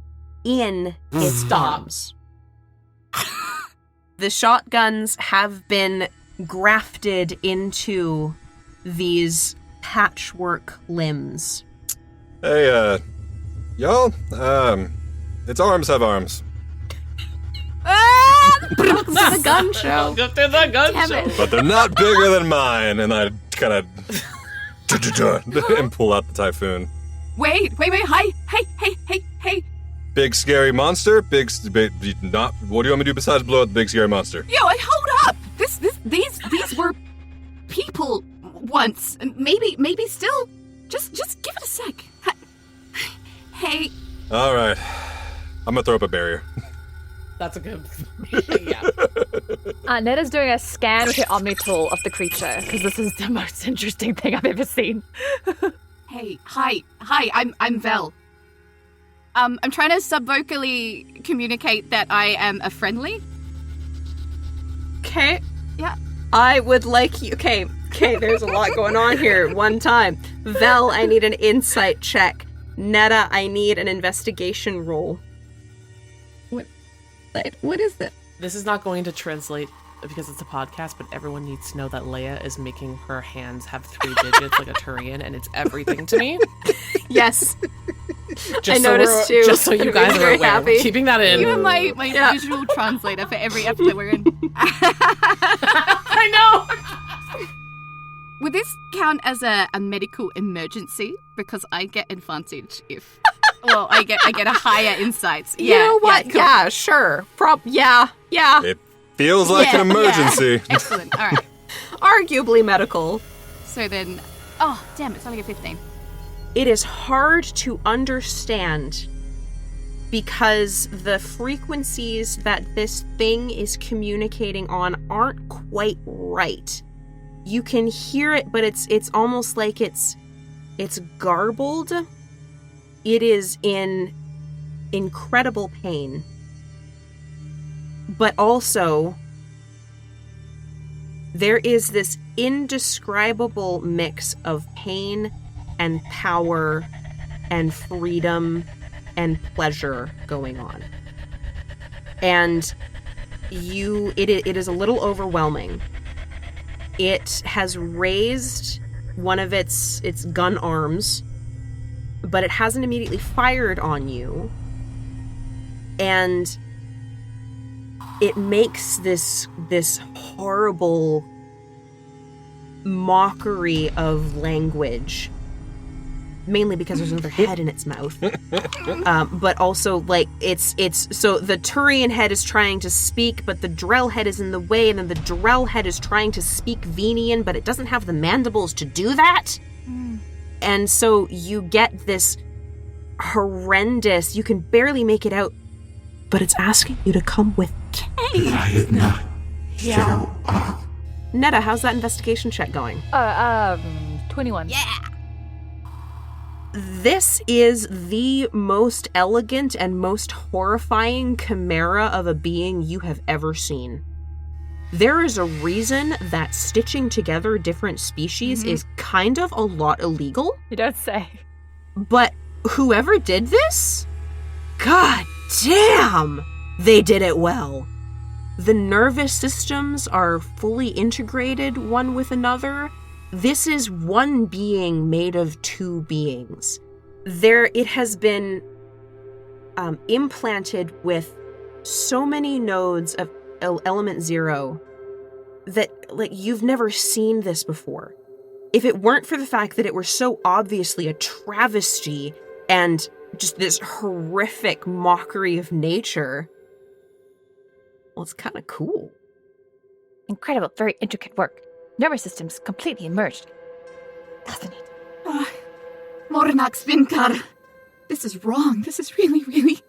in its arms. The shotguns have been grafted into these patchwork limbs. Hey, y'all, its arms have arms. Ah! Welcome to the gun show. Welcome to the gun show. But they're not bigger than mine. And I kind of and pull out the Typhoon. Wait, hey. Big scary monster? Not. What do you want me to do besides blow up the big scary monster? Yo, hold up. These were people once. Maybe still. Just give it a sec. Hey. All right. I'm gonna throw up a barrier. That's a good... yeah. Netta's doing a scan with her Omni tool of the creature, because this is the most interesting thing I've ever seen. Hey, hi, I'm Vel. I'm trying to subvocally communicate that I am a friendly. Okay. Yeah. I would like you... Okay, there's a lot going on here. One time. Vel, I need an insight check. Netta, I need an investigation roll. What is it? This is not going to translate because it's a podcast, but everyone needs to know that Lea is making her hands have 3 digits like a Turian, and it's everything to me. Yes. Just I noticed too. Just so you guys are aware. Happy. We're keeping that in. You are my visual translator for every episode we're in. I know! Would this count as a medical emergency? Because I get advantage if... Well, I get a higher insights. You know what? Yeah, cool. Yeah, sure. Yeah. It feels like an emergency. Yeah. Excellent. All right. Arguably medical. So then... Oh, damn, it's only a 15. It is hard to understand because the frequencies that this thing is communicating on aren't quite right. You can hear it, but it's almost like it's garbled. It is in incredible pain. But also, there is this indescribable mix of pain and power and freedom and pleasure going on. And it is a little overwhelming. It has raised one of its gun arms, but it hasn't immediately fired on you. And it makes this horrible mockery of language, mainly because there's another head in its mouth. But also, like, it's so the Turian head is trying to speak, but the Drell head is in the way, and then the Drell head is trying to speak Venian, but it doesn't have the mandibles to do that. And so you get this horrendous, you can barely make it out, but it's asking you to come with Kay. Yeah. Netta, how's that investigation check going? 21. Yeah. This is the most elegant and most horrifying chimera of a being you have ever seen. There is a reason that stitching together different species is kind of a lot illegal. You don't say. But whoever did this, god damn, they did it well. The nervous systems are fully integrated one with another. This is one being made of 2 beings. It has been implanted with so many nodes of element 0 that, like, you've never seen this before. If it weren't for the fact that it were so obviously a travesty and just this horrific mockery of nature, well, it's kind of cool. Incredible, very intricate work. Nervous systems completely emerged. Fascinating. Mornak Svinkar. This is wrong. This is really, really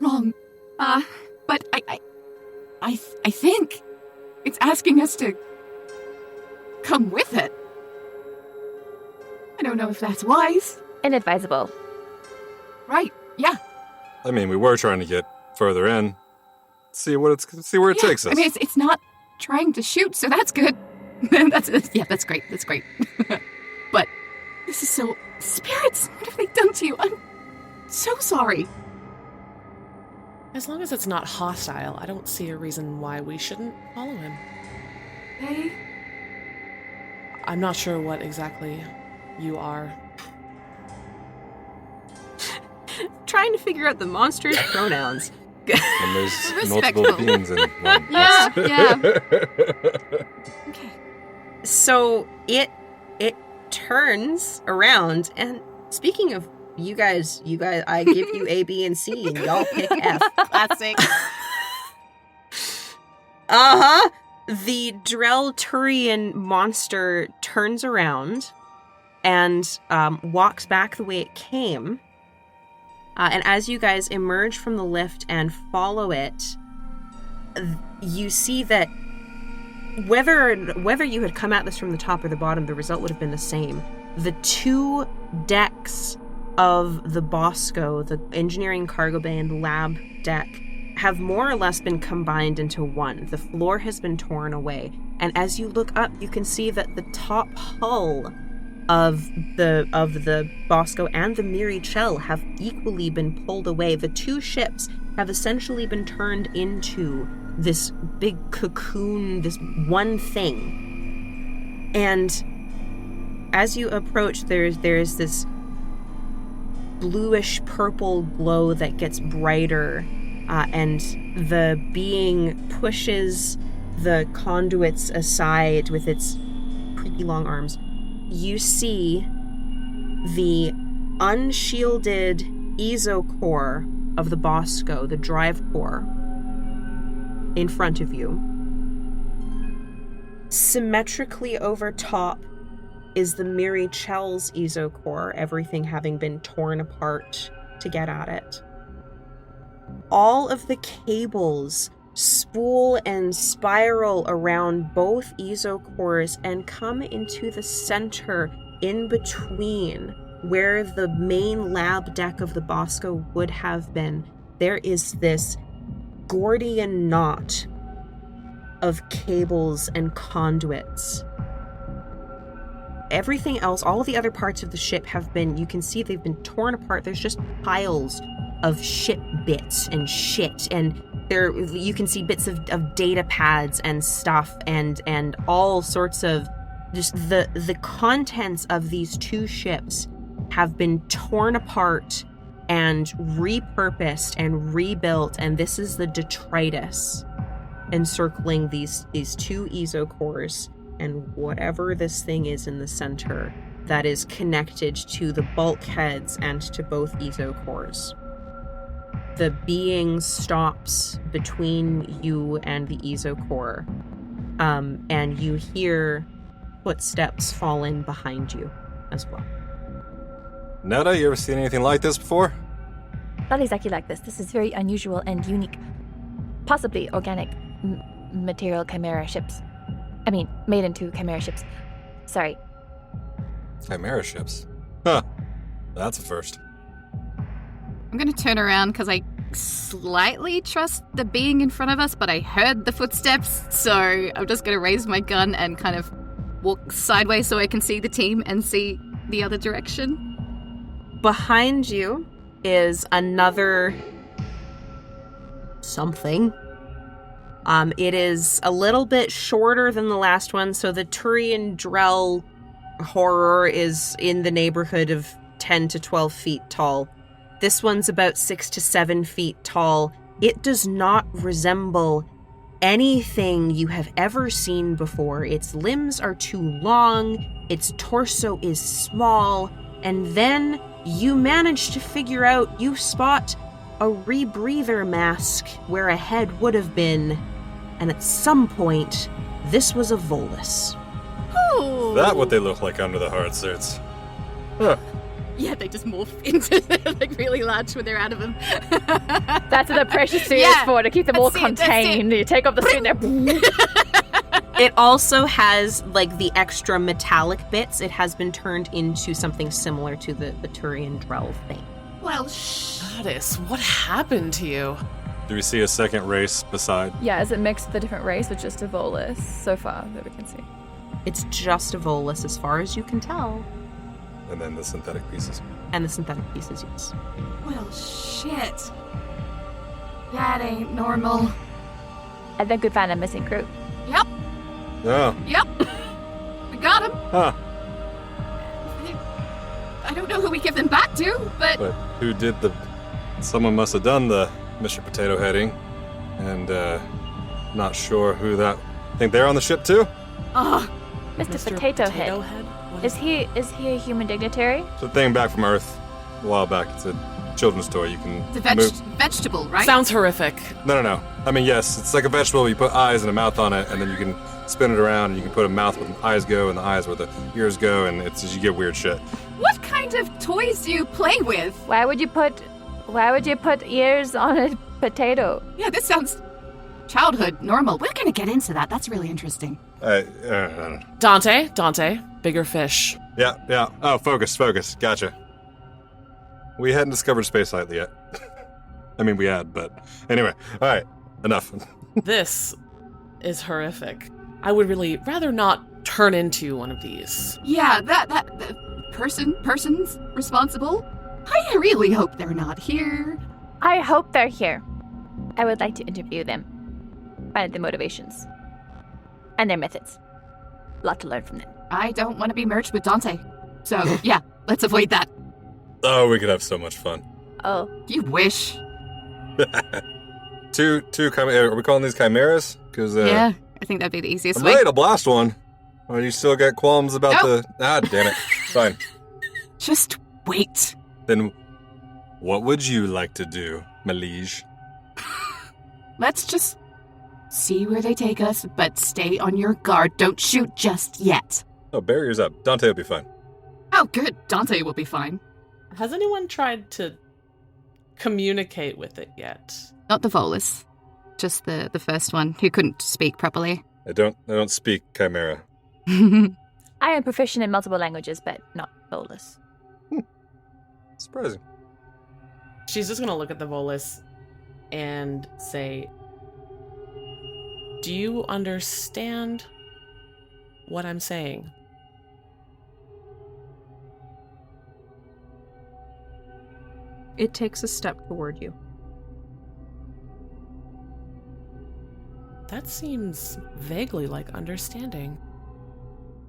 wrong. But I think it's asking us to come with it. I don't know if that's wise. Inadvisable. Right, yeah. I mean, we were trying to get further in. See where it takes us. I mean, it's not trying to shoot, so that's good. That's great. That's great. But this is so... Spirits, what have they done to you? I'm so sorry. As long as it's not hostile, I don't see a reason why we shouldn't follow him. Hey? I'm not sure what exactly you are. Trying to figure out the monster's pronouns. And there's multiple beings in one. Yeah. Okay. So it turns around, and speaking of you guys, I give you A, B, and C, and y'all pick F. Classic. The Drell Turian monster turns around and walks back the way it came. And as you guys emerge from the lift and follow it, you see that whether you had come at this from the top or the bottom, the result would have been the same. The two decks of the Bosco, the engineering cargo bay and lab deck, have more or less been combined into one. The floor has been torn away. And as you look up, you can see that the top hull of the Bosco and the Miri Chel have equally been pulled away. The two ships have essentially been turned into this big cocoon, this one thing. And as you approach, there's this bluish purple glow that gets brighter, and the being pushes the conduits aside with its creepy long arms. You see the unshielded Ezo core of the Bosco, the drive core, in front of you. Symmetrically over top is the Miri Chel's Ezo core, everything having been torn apart to get at it. All of the cables spool and spiral around both Ezo cores and come into the center in between where the main lab deck of the Bosco would have been. There is this Gordian knot of cables and conduits. Everything else, all of the other parts of the ship have been, you can see they've been torn apart. There's just piles of ship bits and shit, and there you can see bits of data pads and stuff and all sorts of just the contents of these two ships have been torn apart and repurposed and rebuilt, and this is the detritus encircling these two Ezo cores and whatever this thing is in the center that is connected to the bulkheads and to both Ezo cores. The being stops between you and the Ezo core, and you hear footsteps fall in behind you as well. Netta, you ever seen anything like this before? Not exactly like this. This is very unusual and unique. Possibly organic material chimera ships. I mean, made into chimera ships. Sorry. Chimera ships? Huh. That's a first. I'm going to turn around because I slightly trust the being in front of us, but I heard the footsteps, so I'm just going to raise my gun and kind of walk sideways so I can see the team and see the other direction. Behind you is another something. It is a little bit shorter than the last one, so the Turian Drell horror is in the neighborhood of 10 to 12 feet tall. This one's about 6 to 7 feet tall. It does not resemble anything you have ever seen before. Its limbs are too long, its torso is small, and then you manage to figure out, you spot a rebreather mask where a head would have been, and at some point, this was a Volus. Oh. Is that what they look like under the hard suits? Huh. Yeah, they just morph into like really large when they're out of them. That's what the pressure suit is for, to keep them all contained. You take off the suit and It also has, like, the extra metallic bits. It has been turned into something similar to the Turian Drell thing. Well, Goddess, what happened to you? Do we see a second race beside? Yeah, is it mixed with a different race or just a Volus so far that we can see? It's just a Volus as far as you can tell. And then the synthetic pieces. And the synthetic pieces, yes. well, shit. That ain't normal. I think we found a missing crew. Yep, Oh. yep. We got him. Huh. I don't know who we give them back to, but But who did the... Someone must have done the Mr. Potato Heading, and not sure who that. Think they're on the ship too? Mr. Potato Head. Is he a human dignitary? It's a thing back from Earth a while back. It's a children's toy. You can It's a move. vegetable, right? Sounds horrific. No. I mean, yes, it's like a vegetable. You put eyes and a mouth on it, and then you can spin it around, and you can put a mouth where the eyes go, and the eyes where the ears go, and it's just, you get weird shit. What kind of toys do you play with? Why would you put ears on a potato? Yeah, this sounds childhood normal. We're gonna get into that. That's really interesting. Dante, bigger fish. Yeah. Oh, focus. Gotcha. We hadn't discovered space slightly yet. I mean, we had, but anyway. All right, enough. This is horrific. I would really rather not turn into one of these. Yeah, that person's responsible. I really hope they're not here. I hope they're here. I would like to interview them. Find out their motivations. And their methods. A lot to learn from them. I don't want to be merged with Dante. So, yeah, let's avoid that. Oh, we could have so much fun. Oh. You wish. Two are we calling these chimeras? Because Yeah, I think that'd be the easiest I'm way. ready to blast one. Or you still got qualms about Nope. damn it. Fine. Just wait. Then what would you like to do, my liege? Let's just see where they take us, but stay on your guard. Don't shoot just yet. Oh, barriers up. Dante will be fine. Oh, good. Dante will be fine. Has anyone tried to communicate with it yet? Not the Volus. Just the first one who couldn't speak properly. I don't speak chimera. I am proficient in multiple languages, but not Volus. Surprising. She's just gonna look at the Volus and say, "Do you understand what I'm saying?" It takes a step toward you. That seems vaguely like understanding.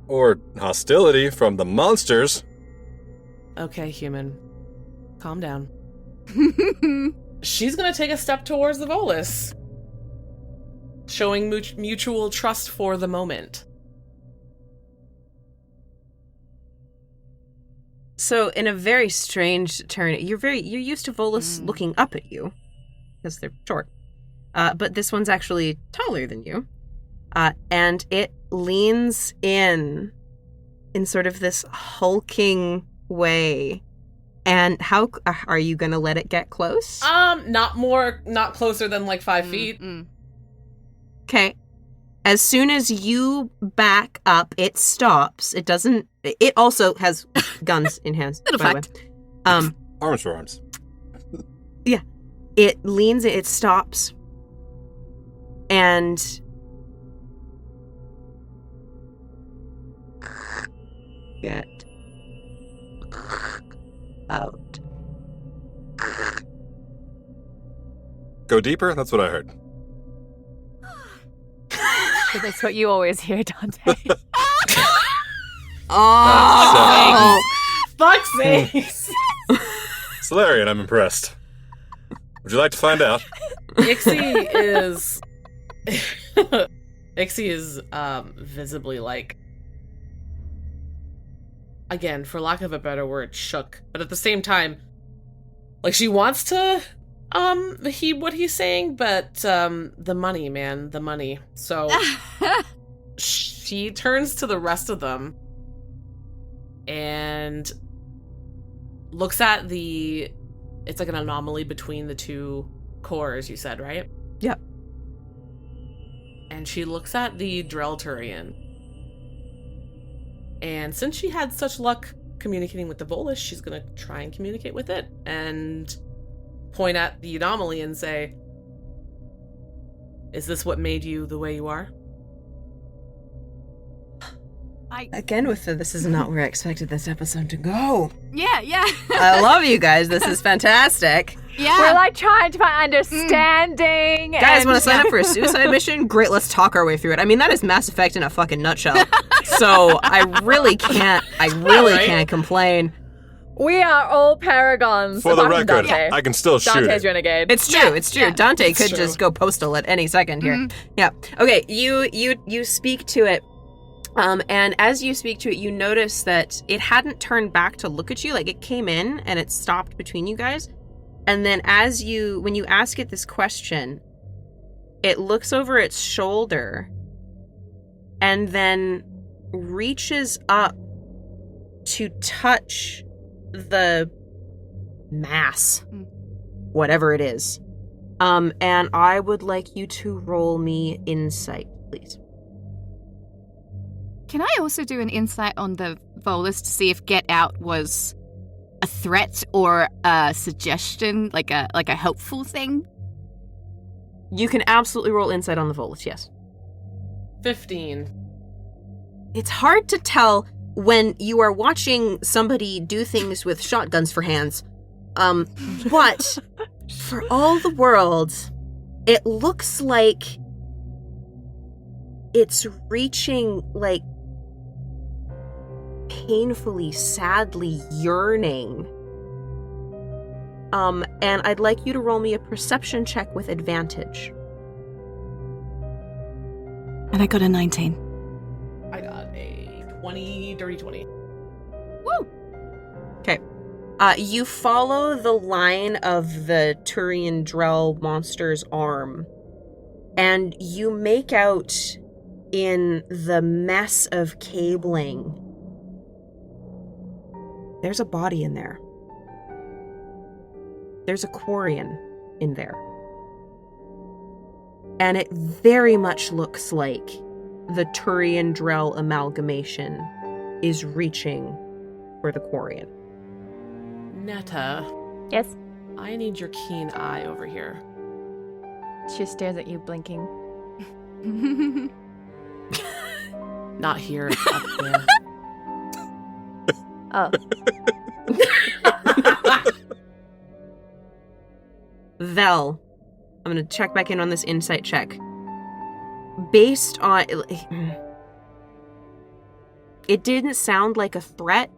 Or hostility from the monsters. Okay, human. Calm down. She's gonna take a step towards the Volus, showing mutual trust for the moment. So, in a very strange turn, you're used to Volus looking up at you because they're short, but this one's actually taller than you, and it leans in sort of this hulking way. And how are you gonna let it get close? Not closer than like 5 feet. Okay. As soon as you back up, it stops. It doesn't. It also has guns in hands. Little by the fact. way. Arms for arms. Yeah. It leans. It stops. And get out. Go deeper? That's what I heard. That's what you always hear, Dante. Oh! Fuck's sakes! Solarian, I'm impressed. Would you like to find out? Ixi is visibly like, again, for lack of a better word, shook. But at the same time, like, she wants to heed what he's saying, but the money, man, the money. So she turns to the rest of them and looks at it's like an anomaly between the two cores, you said, right? Yep. And she looks at the Drellturian. And since she had such luck communicating with the Volus, she's going to try and communicate with it and point at the anomaly and say, "Is this what made you the way you are?" Again, this is not where I expected this episode to go. Yeah. I love you guys. This is fantastic. Yeah. We're like trying to find understanding. Guys, want to sign up for a suicide mission? Great, let's talk our way through it. I mean, that is Mass Effect in a fucking nutshell. So I really can't complain. We are all paragons. For the apart from record, Dante. I can still shoot Dante's it. renegade. It's true. It's true. Dante it's could true. just go postal at any second here. Yeah. Okay. You speak to it, and as you speak to it, you notice that it hadn't turned back to look at you. Like it came in and it stopped between you guys, and then when you ask it this question, it looks over its shoulder, and then reaches up to touch the mass, whatever it is. And I would like you to roll me insight, please. Can I also do an insight on the Volus to see if get out was a threat or a suggestion, like a helpful thing? You can absolutely roll insight on the Volus, yes. 15. It's hard to tell when you are watching somebody do things with shotguns for hands. But for all the world, it looks like it's reaching, like, painfully, sadly yearning. And I'd like you to roll me a perception check with advantage. And I got a 19. I got a 20, dirty 20. Woo! Okay. You follow the line of the Turian Drell monster's arm, and you make out in the mess of cabling, there's a body in there. There's a Quarian in there. And it very much looks like the Turian Drell amalgamation is reaching for the Quarian. Netta, Yes. I need your keen eye over here. She stares at you, blinking. Not here, up there. Oh. Vel, I'm going to check back in on this insight check. Based on... It didn't sound like a threat.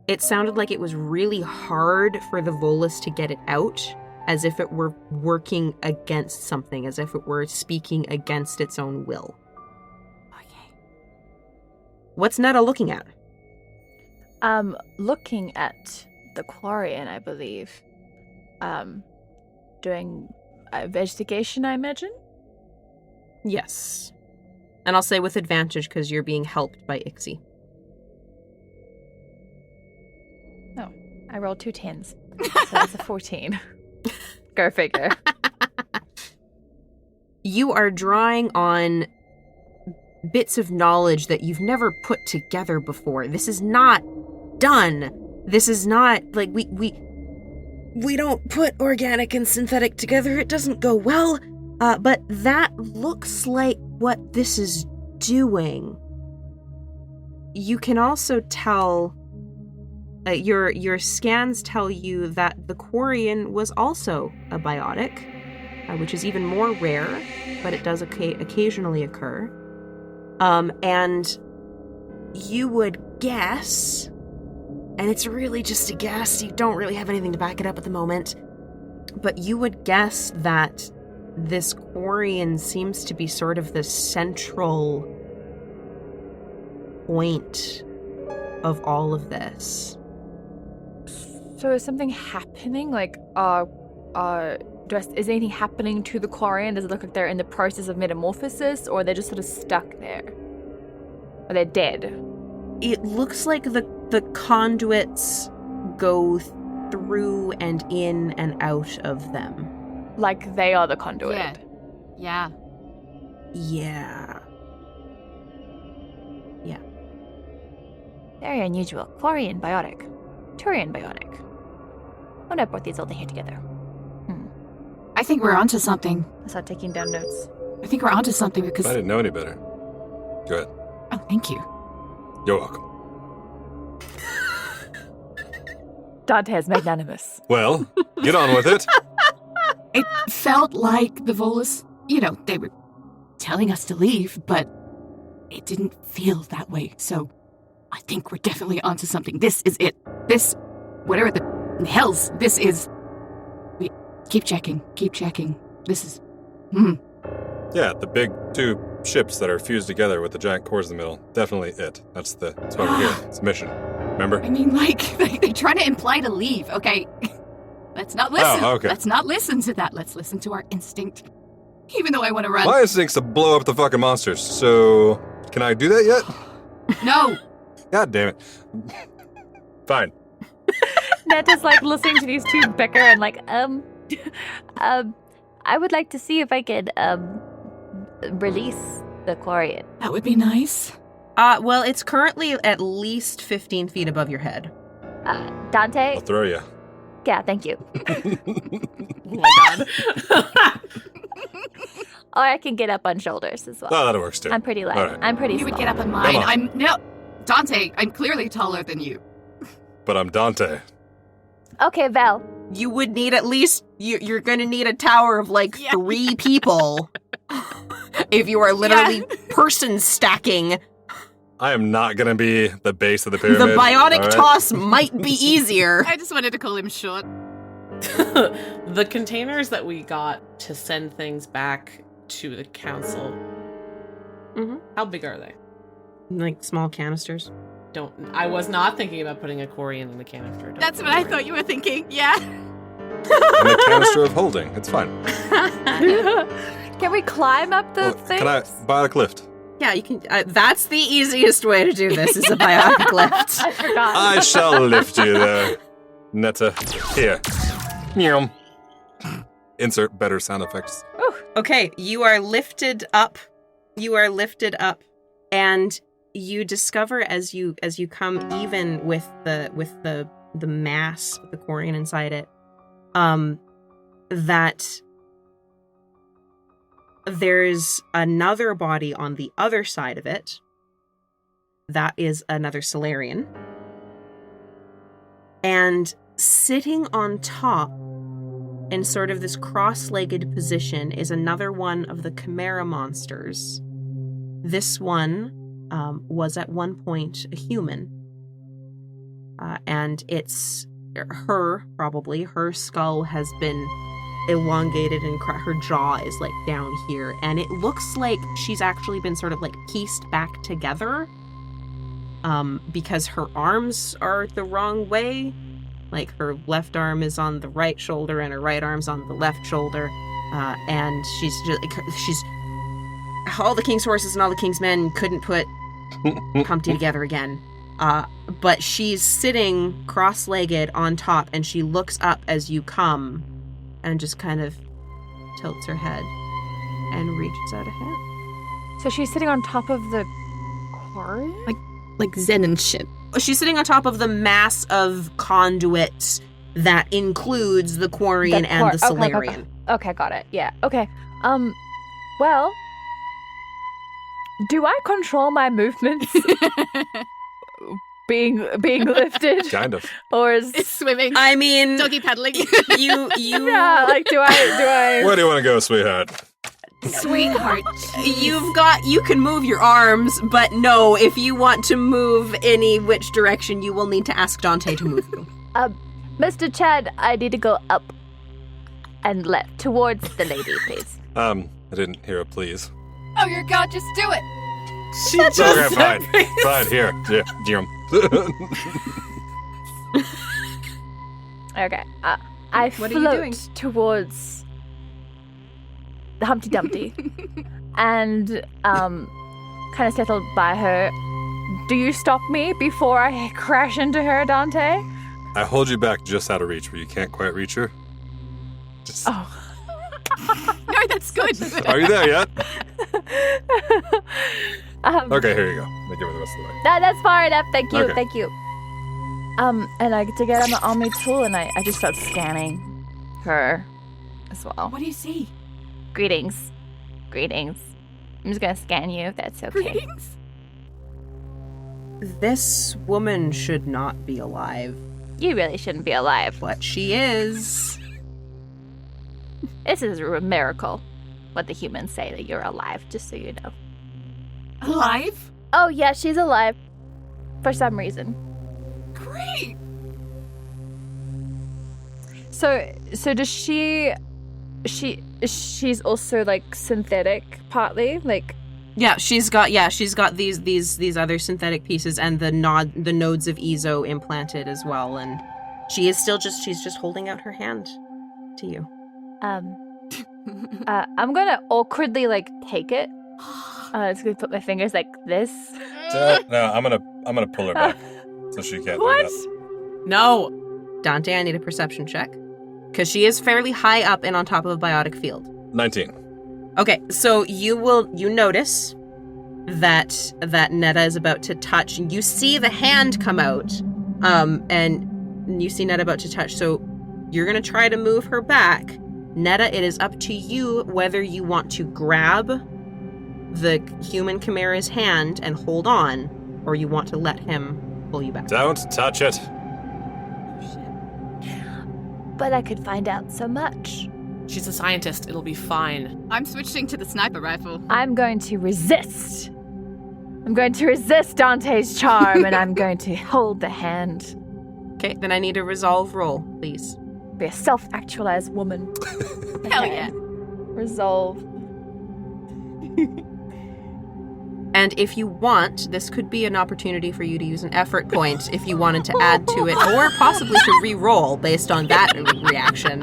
It sounded like it was really hard for the Volus to get it out, as if it were working against something, as if it were speaking against its own will. Okay. What's Netta looking at? Looking at the Quarian, I believe. Doing investigation, I imagine? Yes. And I'll say with advantage because you're being helped by Ixi. No. I rolled 2 10s. So that's a 14. Go figure. You are drawing on bits of knowledge that you've never put together before. This is not done. This is not, like, we don't put organic and synthetic together. It doesn't go well. But that looks like what this is doing. You can also tell, your scans tell you that the Quarian was also a biotic, which is even more rare, but it does occasionally occur. And you would guess, and it's really just a guess, you don't really have anything to back it up at the moment, but you would guess that this Quarian seems to be sort of the central point of all of this. So is something happening? Like, is anything happening to the Quarian? Does it look like they're in the process of metamorphosis, or they're just sort of stuck there? Or they're dead? It looks like the conduits go through and in and out of them. Like they are the conduit? Yeah. Yeah. Yeah. Very unusual. Quarian biotic. Turian biotic. Wonder what brought these all here together. I think we're onto something. I start taking down notes. I think we're onto something because... I didn't know any better. Go ahead. Oh, thank you. You're welcome. Dante is magnanimous. Well, get on with it. It felt like the Volus, they were telling us to leave, but it didn't feel that way. So I think we're definitely onto something. This is it. This whatever the hells this is. Keep checking. This is... Yeah, the big two ships that are fused together with the giant cores in the middle. Definitely it. That's why we're here. It's a mission. Remember? I mean, they're trying to imply to leave, okay? Let's not listen. Oh, okay. Let's not listen to that. Let's listen to our instinct. Even though I want to run. My instinct's to blow up the fucking monsters, so... Can I do that yet? No. God damn it. Fine. Netta's like listening to these two bicker and like, I would like to see if I could, release the Quarian. That would be nice. Well, it's currently at least 15 feet above your head. Dante? I'll throw you. Yeah, thank you. Oh my god. Or I can get up on shoulders as well. Oh, that works too. I'm pretty light. All right. I'm pretty You small. would get up on mine. Come on. Dante, I'm clearly taller than you. But I'm Dante. Okay, Val. You would need at least... You're going to need a tower of, like, 3 people. If you are literally person stacking. I am not going to be the base of the pyramid. The bionic all right? toss might be easier. I just wanted to call him short. The containers that we got to send things back to the council. How big are they? Like small canisters. I was not thinking about putting a Quarian in the canister. That's what I thought you were thinking, yeah. And a canister of holding. It's fine. Can we climb up the thing? Can I biotic lift? Yeah, you can. That's the easiest way to do this, is a biotic lift. I forgot. I shall lift you there, Netta. Here. Meow. Insert better sound effects. Okay, you are lifted up. And you discover as you come even with the mass, with the Quarian inside it, that there's another body on the other side of it. That is another Solarian. And sitting on top, in sort of this cross-legged position, is another one of the Chimera monsters. This one was at one point a human. And it's her skull has been elongated and her jaw is like down here. And it looks like she's actually been sort of like pieced back together because her arms are the wrong way. Like her left arm is on the right shoulder and her right arm's on the left shoulder. And she's all the king's horses and all the king's men couldn't put Humpty together again. But she's sitting cross-legged on top, and she looks up as you come and just kind of tilts her head and reaches out a hand. So she's sitting on top of the Quarian? Like Zen and shit. She's sitting on top of the mass of conduits that includes the Quarian and the Solarian. Okay, got it. Yeah. Okay. Well, do I control my movements? being lifted? Kind of. Or is It's swimming. I mean, Doggy paddling. you yeah, like do I Where do you want to go, sweetheart? Sweetheart. you can move your arms, but no, if you want to move any which direction, you will need to ask Dante to move you. Mr. Chad, I need to go up and left towards the lady, please. I didn't hear a please. Oh, your god, just do it. She just Okay, said fine, here. Yeah, Jim. Okay. I What are you doing? float towards the Humpty Dumpty and kind of settled by her. Do you stop me before I crash into her, Dante? I hold you back just out of reach where you can't quite reach her. Just... Oh. No, that's good. Are you there yet? Okay, here you go. I'll give her the rest of the way. That's far enough. Thank you. Okay. Thank you. And I get to get on my tool, and I just start scanning her as well. What do you see? Greetings. I'm just gonna scan you, if that's okay. Greetings. This woman should not be alive, You really shouldn't be alive. but she is. This is a miracle. What the humans say, that you're alive, just so you know. Alive? Oh yeah, she's alive. For some reason. Great. So does she's also like synthetic partly, like. Yeah, she's got these other synthetic pieces and the nodes of Ezo implanted as well, and she's just holding out her hand to you. I'm gonna awkwardly like take it. Just gonna put my fingers like this. No, I'm gonna pull her back so she can't do that. No. Dante, I need a perception check because she is fairly high up and on top of a biotic field. 19. Okay, so you notice that Netta is about to touch, and you see the hand come out, and you see Netta about to touch. So you're gonna try to move her back. Netta, it is up to you whether you want to grab the human chimera's hand and hold on, or you want to let him pull you back. Don't touch it. But I could find out so much. She's a scientist. It'll be fine. I'm switching to the sniper rifle. I'm going to resist. I'm going to resist Dante's charm, and I'm going to hold the hand. Okay, then I need a resolve roll, please. Be a self-actualized woman. Hell yeah. Resolve. And if you want, this could be an opportunity for you to use an effort point if you wanted to add to it, or possibly to re-roll based on that reaction.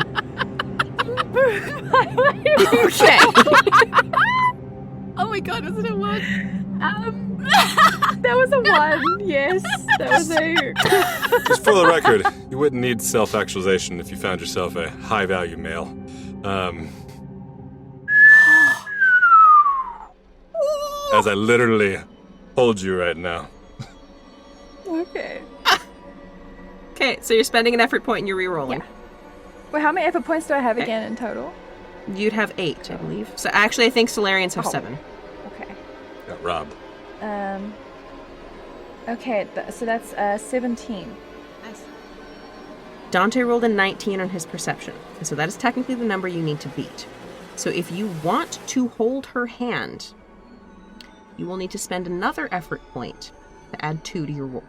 Okay. Oh my god, was it a 1? That was a 1, yes. That was a... Just for the record, you wouldn't need self-actualization if you found yourself a high-value male. As I literally hold you right now. Okay. Okay, so you're spending an effort point and you're re-rolling. Yeah. Well, how many effort points do I have again in total? You'd have 8, I believe. So actually, I think Solarians have 7. Okay. Got robbed. Okay, so that's 17. Nice. Dante rolled a 19 on his perception, so that is technically the number you need to beat. So if you want to hold her hand, you will need to spend another effort point to add 2 to your roll.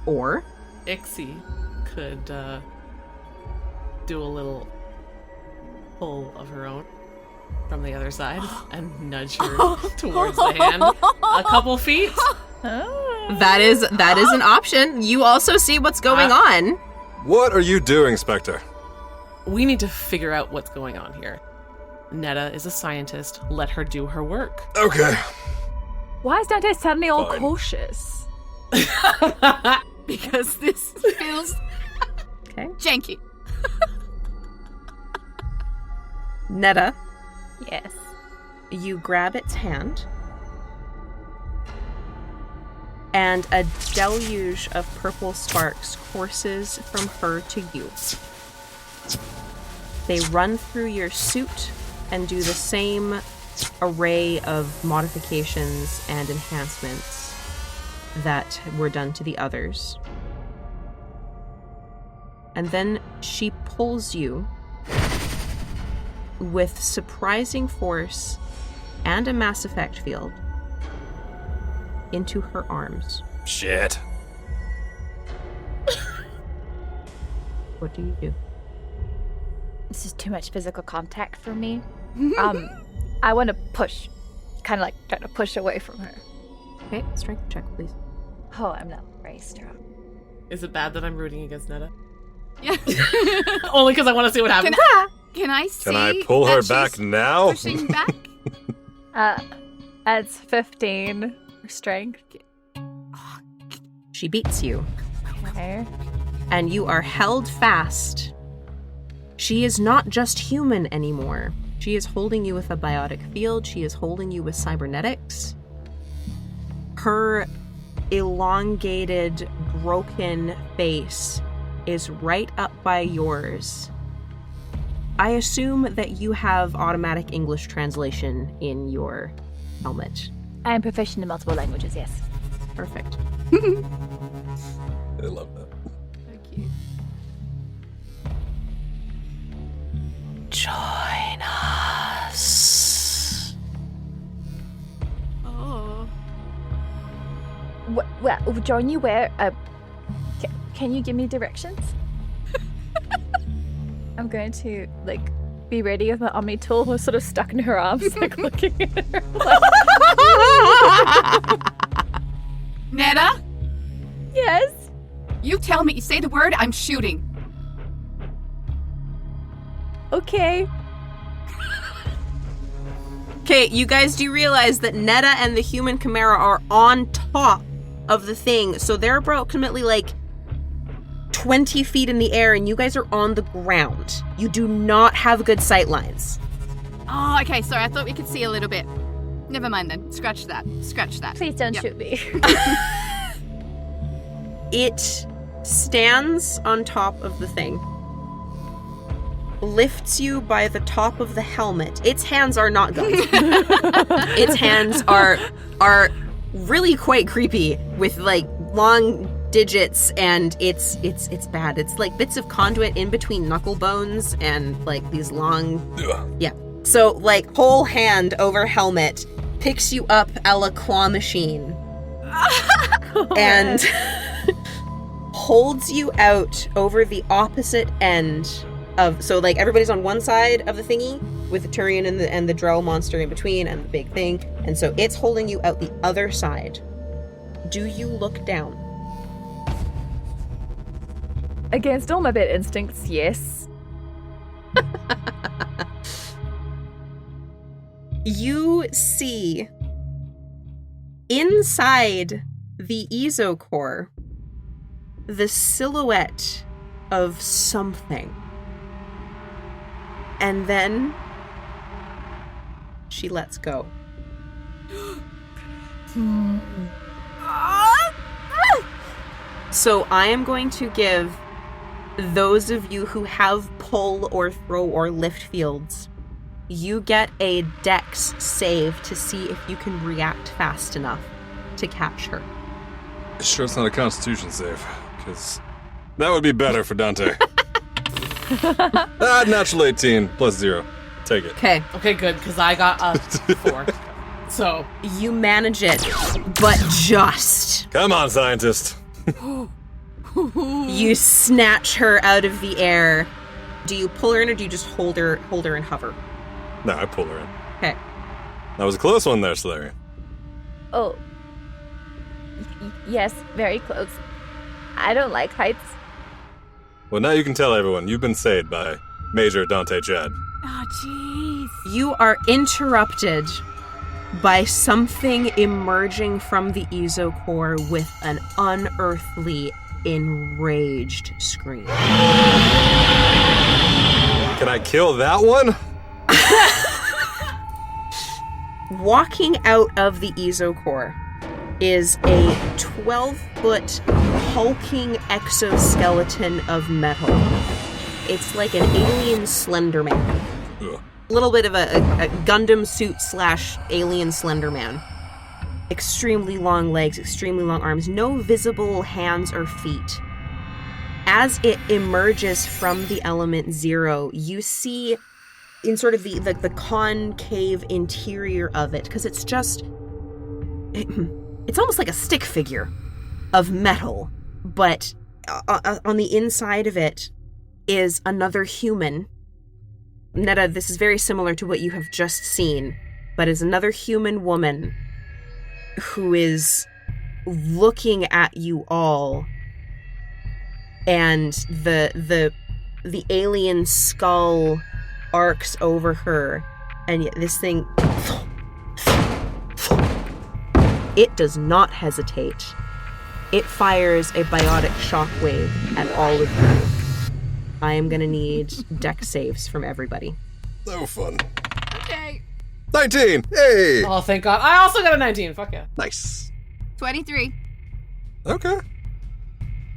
Or Ixi could do a little pull of her own from the other side and nudge her towards the hand a couple feet. that is an option. You also see what's going on. What are you doing, Spectre? We need to figure out what's going on here. Netta is a scientist. Let her do her work. Okay. Why is Dante suddenly all Fine. cautious? Because this feels Okay. janky. Netta, Yes. you grab its hand, and a deluge of purple sparks courses from her to you. They run through your suit and do the same array of modifications and enhancements that were done to the others. And then she pulls you with surprising force and a Mass Effect field into her arms. Shit. What do you do? This is too much physical contact for me. I want to push. Kind of like trying to push away from her. Okay, strength check, please. Oh, I'm not very strong. Is it bad that I'm rooting against Netta? Yeah. Only because I want to see what happens. Can I see? Can I pull her that back she's now? Pushing back? That's 15 for strength. She beats you, Okay. and you are held fast. She is not just human anymore. She is holding you with a biotic field. She is holding you with cybernetics. Her elongated, broken face is right up by yours. I assume that you have automatic English translation in your helmet. I am proficient in multiple languages, yes. Perfect. I love that. Thank you. Join us. Oh. Well, join you where? Can you give me directions? I'm going to, be ready with my Omni tool. We're sort of stuck in her arms, looking at her. Netta? Yes? You tell me, say the word, I'm shooting. Okay. Okay, you guys do realize that Netta and the human chimera are on top of the thing, so they're approximately 20 feet in the air, and you guys are on the ground. You do not have good sight lines. Oh, okay, sorry, I thought we could see a little bit. Never mind then. Scratch that. Please don't shoot me. It stands on top of the thing, lifts you by the top of the helmet. Its hands are not guns. Its hands are really quite creepy with long digits, and it's bad. It's like bits of conduit in between knuckle bones and these long So whole hand over helmet picks you up a la claw machine and holds you out over the opposite end of, so everybody's on one side of the thingy with the Turian and the Drow monster in between and the big thing, and so it's holding you out the other side. Do you look down? Against all my bad instincts, yes. You see inside the Ezocore the silhouette of something. And then she lets go. So I am going to give those of you who have pull or throw or lift fields, you get a dex save to see if you can react fast enough to catch her. Sure it's not a constitution save, because that would be better for Dante. Natural 18 plus 0. Take it. Okay. Okay, good, because I got a 4. So. You manage it, but just. Come on, scientist. You snatch her out of the air. Do you pull her in, or do you just hold her and hover? No, I pull her in. Okay. That was a close one there, Solarian. Oh. Yes, very close. I don't like heights. Well, now you can tell everyone you've been saved by Major Dante Chad. Oh, jeez. You are interrupted by something emerging from the Ezocore with an unearthly, enraged scream. Can I kill that one? Walking out of the Ezocore is a 12-foot hulking exoskeleton of metal. It's like an alien Slender Man. Ugh. A little bit of a Gundam suit / alien Slender Man. Extremely long legs, extremely long arms, no visible hands or feet. As it emerges from the element 0, you see in sort of the concave interior of it, because it's just... It's almost like a stick figure of metal, but on the inside of it is another human. Netta, this is very similar to what you have just seen, but is another human woman who is looking at you all, and the alien skull arcs over her, and yet this thing, it does not hesitate. It fires a biotic shockwave at all of you. I am gonna need dex saves from everybody. So fun. Okay. 19! Hey! Oh, thank God. I also got a 19. Fuck yeah. Nice. 23. Okay.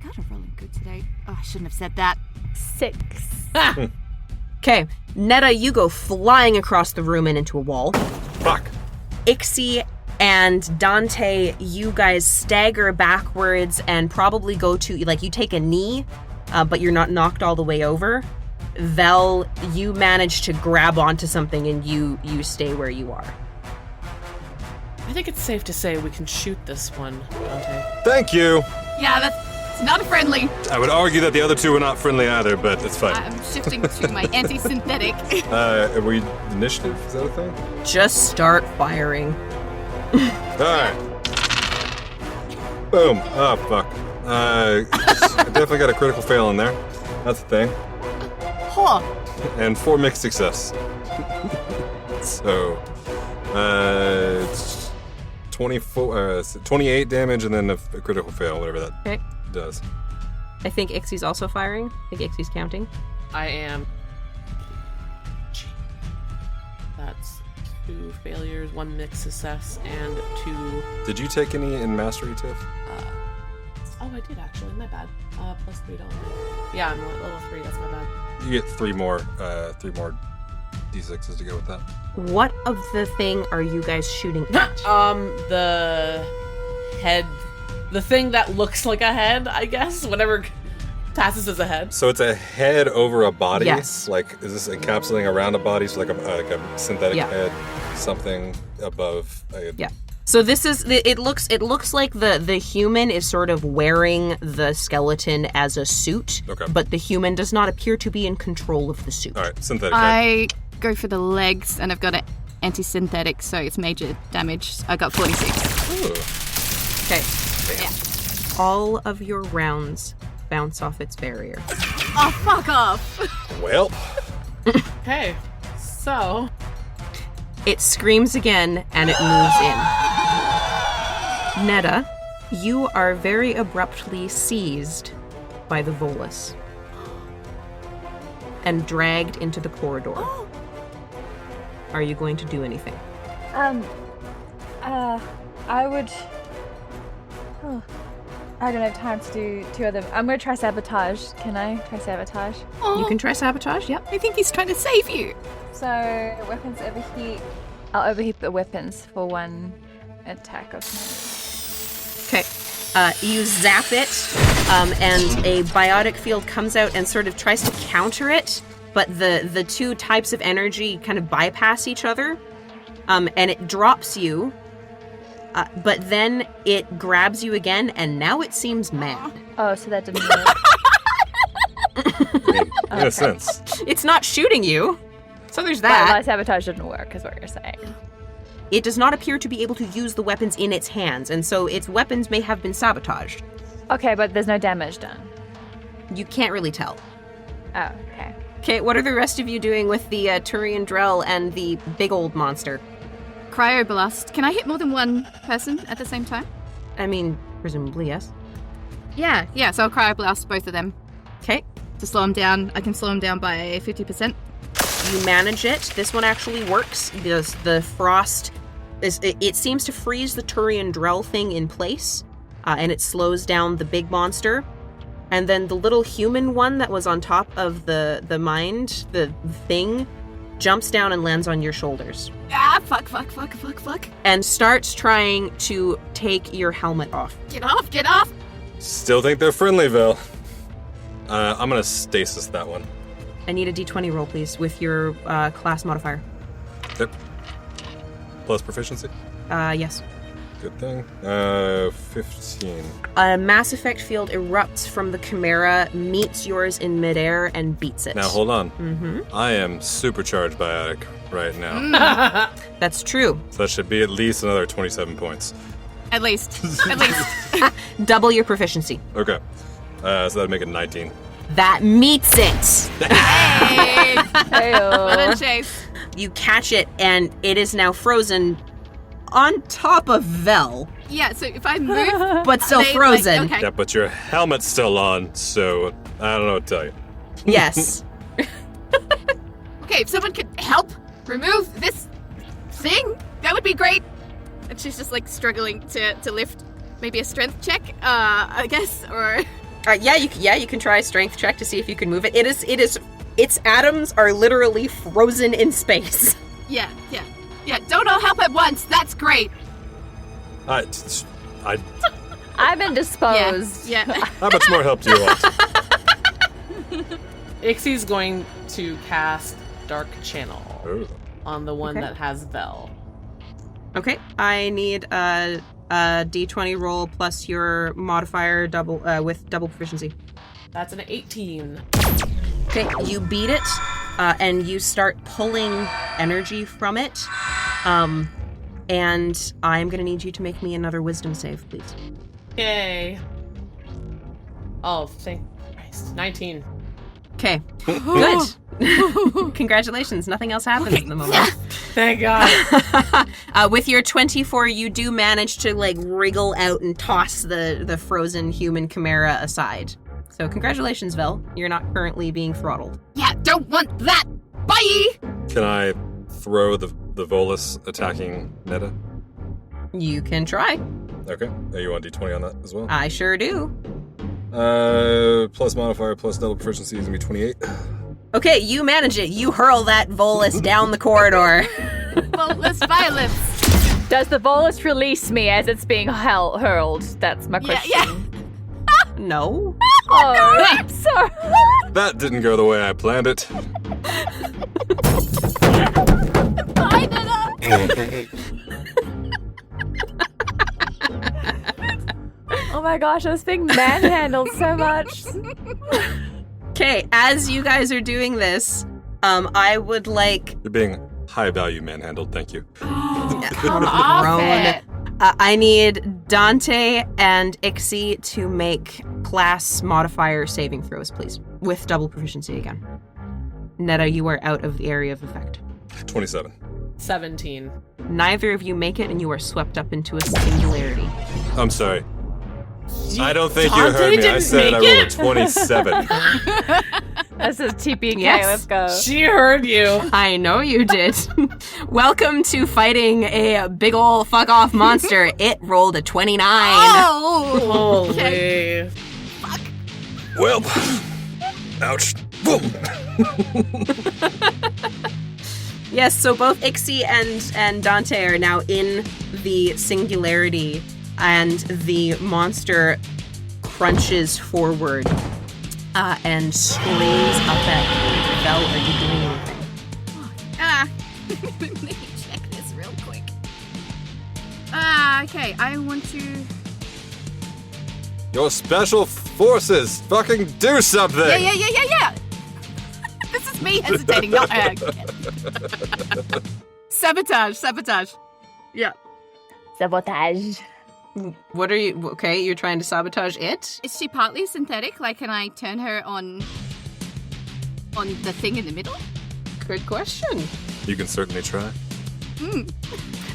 God, I'm rolling good today. Oh, I shouldn't have said that. 6. Okay, Netta, you go flying across the room and into a wall. Fuck. Ixi and Dante, you guys stagger backwards and probably go to, you take a knee, but you're not knocked all the way over. Vel, you manage to grab onto something and you stay where you are. I think it's safe to say we can shoot this one, Dante. Thank you. Yeah, that's not friendly. I would argue that the other two were not friendly either, but it's fine. I'm shifting to my anti-synthetic. Are we initiative? Is that a thing? Just start firing. Alright. Boom. Oh, fuck. I definitely got a critical fail in there. That's the thing. Huh. And 4 mixed success. So, it's 28 damage and then a critical fail, whatever that does. I think Ixi's also firing. I think Ixi's counting. I am. That's 2 failures, 1 mixed success, and 2. Did you take any in Mastery, Tiff? Oh, I did actually. My bad. Plus 3 dollars. Yeah, I'm at level 3. That's my bad. You get 3 more d6s to go with that. What of the thing are you guys shooting at? The head, the thing that looks like a head, I guess. Whatever passes as a head. So it's a head over a body. Yes. Like, is this encapsulating around a body? So like a synthetic head, something above. Yeah. So this is it looks like the human is sort of wearing the skeleton as a suit, but the human does not appear to be in control of the suit. All right, synthetic. I go for the legs, and I've got an anti-synthetic, so it's major damage. I got 46. Ooh. Okay. Yeah. All of your rounds bounce off its barrier. Oh, fuck off! Well. Okay, so it screams again, and it moves in. Netta, you are very abruptly seized by the Volus and dragged into the corridor. Are you going to do anything? I would... Oh, I don't have time to do 2 of them. I'm going to try sabotage. Can I try sabotage? Oh, You can try sabotage, yep. I think he's trying to save you. So, weapons overheat. I'll overheat the weapons for 1 attack of mine. Okay. You zap it, and a biotic field comes out and sort of tries to counter it, but the 2 types of energy kind of bypass each other, and it drops you, but then it grabs you again, and now it seems mad. Oh, so that didn't work. In a sense. It's not shooting you, so there's But that. my sabotage didn't work, is what you're saying. It does not appear to be able to use the weapons in its hands, and so its weapons may have been sabotaged. Okay, but there's no damage done. You can't really tell. Oh, okay. Okay, what are the rest of you doing with the Turian Drell and the big old monster? Cryoblast. Can I hit more than 1 person at the same time? I mean, presumably, yes. Yeah, so I'll cryoblast both of them. Okay. To slow them down. I can slow them down by 50%. You manage it. This one actually works because the frost it seems to freeze the Turian Drell thing in place, and it slows down the big monster. And then the little human one that was on top of the mind, the thing, jumps down and lands on your shoulders. Ah, fuck. And starts trying to take your helmet off. Get off! Still think they're friendly, Vel. I'm gonna stasis that one. I need a d20 roll, please, with your class modifier. Yep. Plus proficiency? Yes. Good thing. 15. A Mass Effect field erupts from the Chimera, meets yours in midair, and beats it. Now, hold on. Mm-hmm. I am supercharged biotic right now. That's true. So that should be at least another 27 points. At least. Double your proficiency. Okay. So that'd make it 19. That meets it! Hey! Hey-o. Well done, Chase. You catch it, and it is now frozen on top of Vel, Yeah, so if I move... but still they, frozen. Like, okay. Yeah, but your helmet's still on, so I don't know what to tell you. Yes. Okay, if someone could help remove this thing, that would be great. And she's just like struggling to lift. Maybe a strength check, I guess, or... You can try a strength check to see if you can move it. Its atoms are literally frozen in space. Yeah, don't all help at once, that's great. I'm indisposed. Yeah. How much more help do you want? Ixi's going to cast Dark Channel Ooh. on the one Okay. that has Vel. Okay, I need a D20 roll plus your modifier with double proficiency. That's an 18. Okay, you beat it, and you start pulling energy from it. And I'm going to need you to make me another wisdom save, please. Yay. Oh, thank Christ. 19. Okay, good. Congratulations, nothing else happens at the moment. Thank God. With your 24, you do manage to, wriggle out and toss the frozen human chimera aside. So congratulations, Vel. You're not currently being throttled. Yeah, don't want that. Bye! Can I throw the Volus attacking Netta? You can try. Okay. Are you on D20 on that as well? I sure do. Plus modifier plus double proficiency is going to be 28. Okay, you manage it. You hurl that Volus down the corridor. Volus violence. Does the Volus release me as it's being hurled? That's my question. Yeah. No. Oh, I'm sorry. That didn't go the way I planned it. Bye, Netta. Oh my gosh, I was being manhandled so much. Okay, as you guys are doing this, I would like... You're being high value manhandled, thank you. Come off it. I need Dante and Ixi to make class modifier saving throws, please. With double proficiency again. Netta, you are out of the area of effect. 27. 17. Neither of you make it, and you are swept up into a singularity. I'm sorry. I don't think Dante you heard me. I didn't said I make rolled it? a 27. This is TPK, Yes. let's go. She heard you. I know you did. Welcome to fighting a big ol' fuck-off monster. It rolled a 29. Oh! Holy. Well, ouch. Boom. Yes, so both Ixi and Dante are now in the singularity, and the monster crunches forward and screams up at you. Vel, are you doing anything? Let me check this real quick. Okay, I want to... Your special forces, fucking do something. Yeah. This is me hesitating, not Sabotage. Yeah. Sabotage. What are you... Okay, you're trying to sabotage it? Is she partly synthetic? Like, can I turn her on the thing in the middle? Good question. You can certainly try.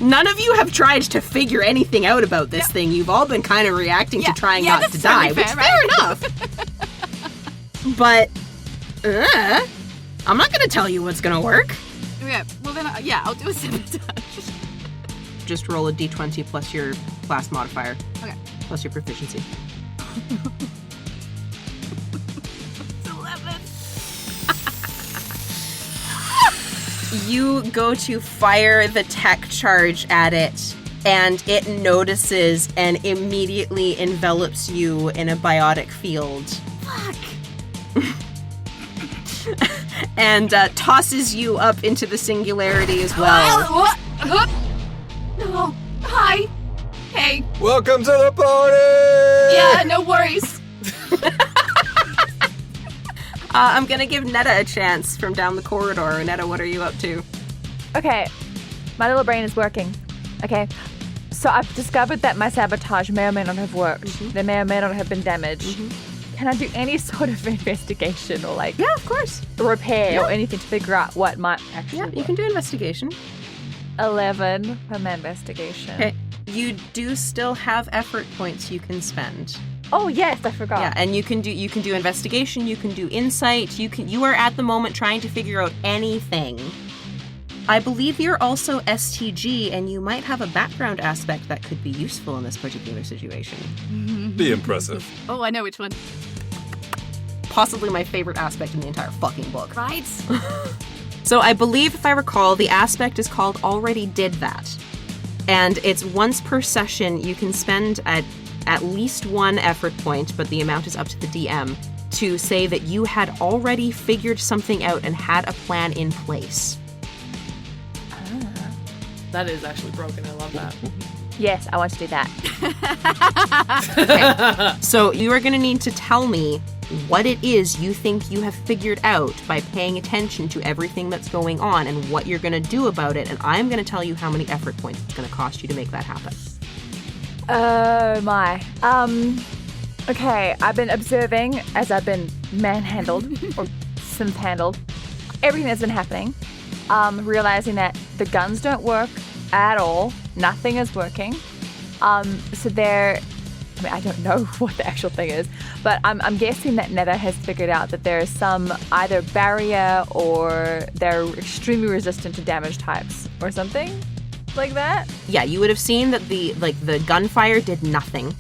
None of you have tried to figure anything out about this thing. You've all been kind of reacting to trying not to that's die, totally which fair, fair enough. But, I'm not going to tell you what's going to work. Yeah, well then, I'll do a sabotage. Just roll a d20 plus your class modifier. Okay. Plus your proficiency. It's 11. You go to fire the tech charge at it, and it notices and immediately envelops you in a biotic field. Fuck. And tosses you up into the singularity as well. What? No. Hi. Hey. Welcome to the party! Yeah, no worries. I'm gonna give Netta a chance from down the corridor. Netta, what are you up to? Okay, my little brain is working. Okay, so I've discovered that my sabotage may or may not have worked. They may or may not have been damaged. Can I do any sort of investigation or Yeah, of course. repair or anything to figure out what might actually Yeah, work? you can do investigation. 11 for my investigation. Okay. You do still have effort points you can spend. Oh yes, I forgot. Yeah, and you can do investigation, you can do insight, you are at the moment trying to figure out anything. I believe you're also STG, and you might have a background aspect that could be useful in this particular situation. Be impressive. Oh, I know which one. Possibly my favorite aspect in the entire fucking book. Right? So I believe, if I recall, the aspect is called Already Did That. And it's once per session you can spend at least one effort point, but the amount is up to the DM, to say that you had already figured something out and had a plan in place. That is actually broken. I love that. Yes, I want to do that. Okay. So you are going to need to tell me what it is you think you have figured out by paying attention to everything that's going on and what you're going to do about it. And I'm going to tell you how many effort points it's going to cost you to make that happen. Oh my. Okay, I've been observing as I've been manhandled or synth-handled everything that's been happening. Realizing that the guns don't work at all. Nothing is working. So they're... I mean, I don't know what the actual thing is, but I'm guessing that Netta has figured out that there is some either barrier or they're extremely resistant to damage types or something like that. Yeah, you would have seen that the gunfire did nothing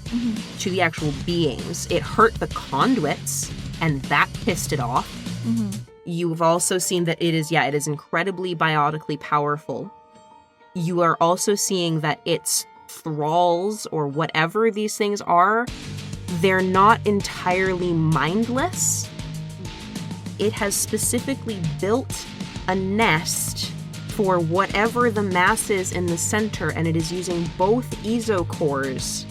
to the actual beings. It hurt the conduits, and that pissed it off. Mm-hmm. You've also seen that it is incredibly biotically powerful. You are also seeing that its thralls, or whatever these things are, they're not entirely mindless. It has specifically built a nest for whatever the mass is in the center, and it is using both isocores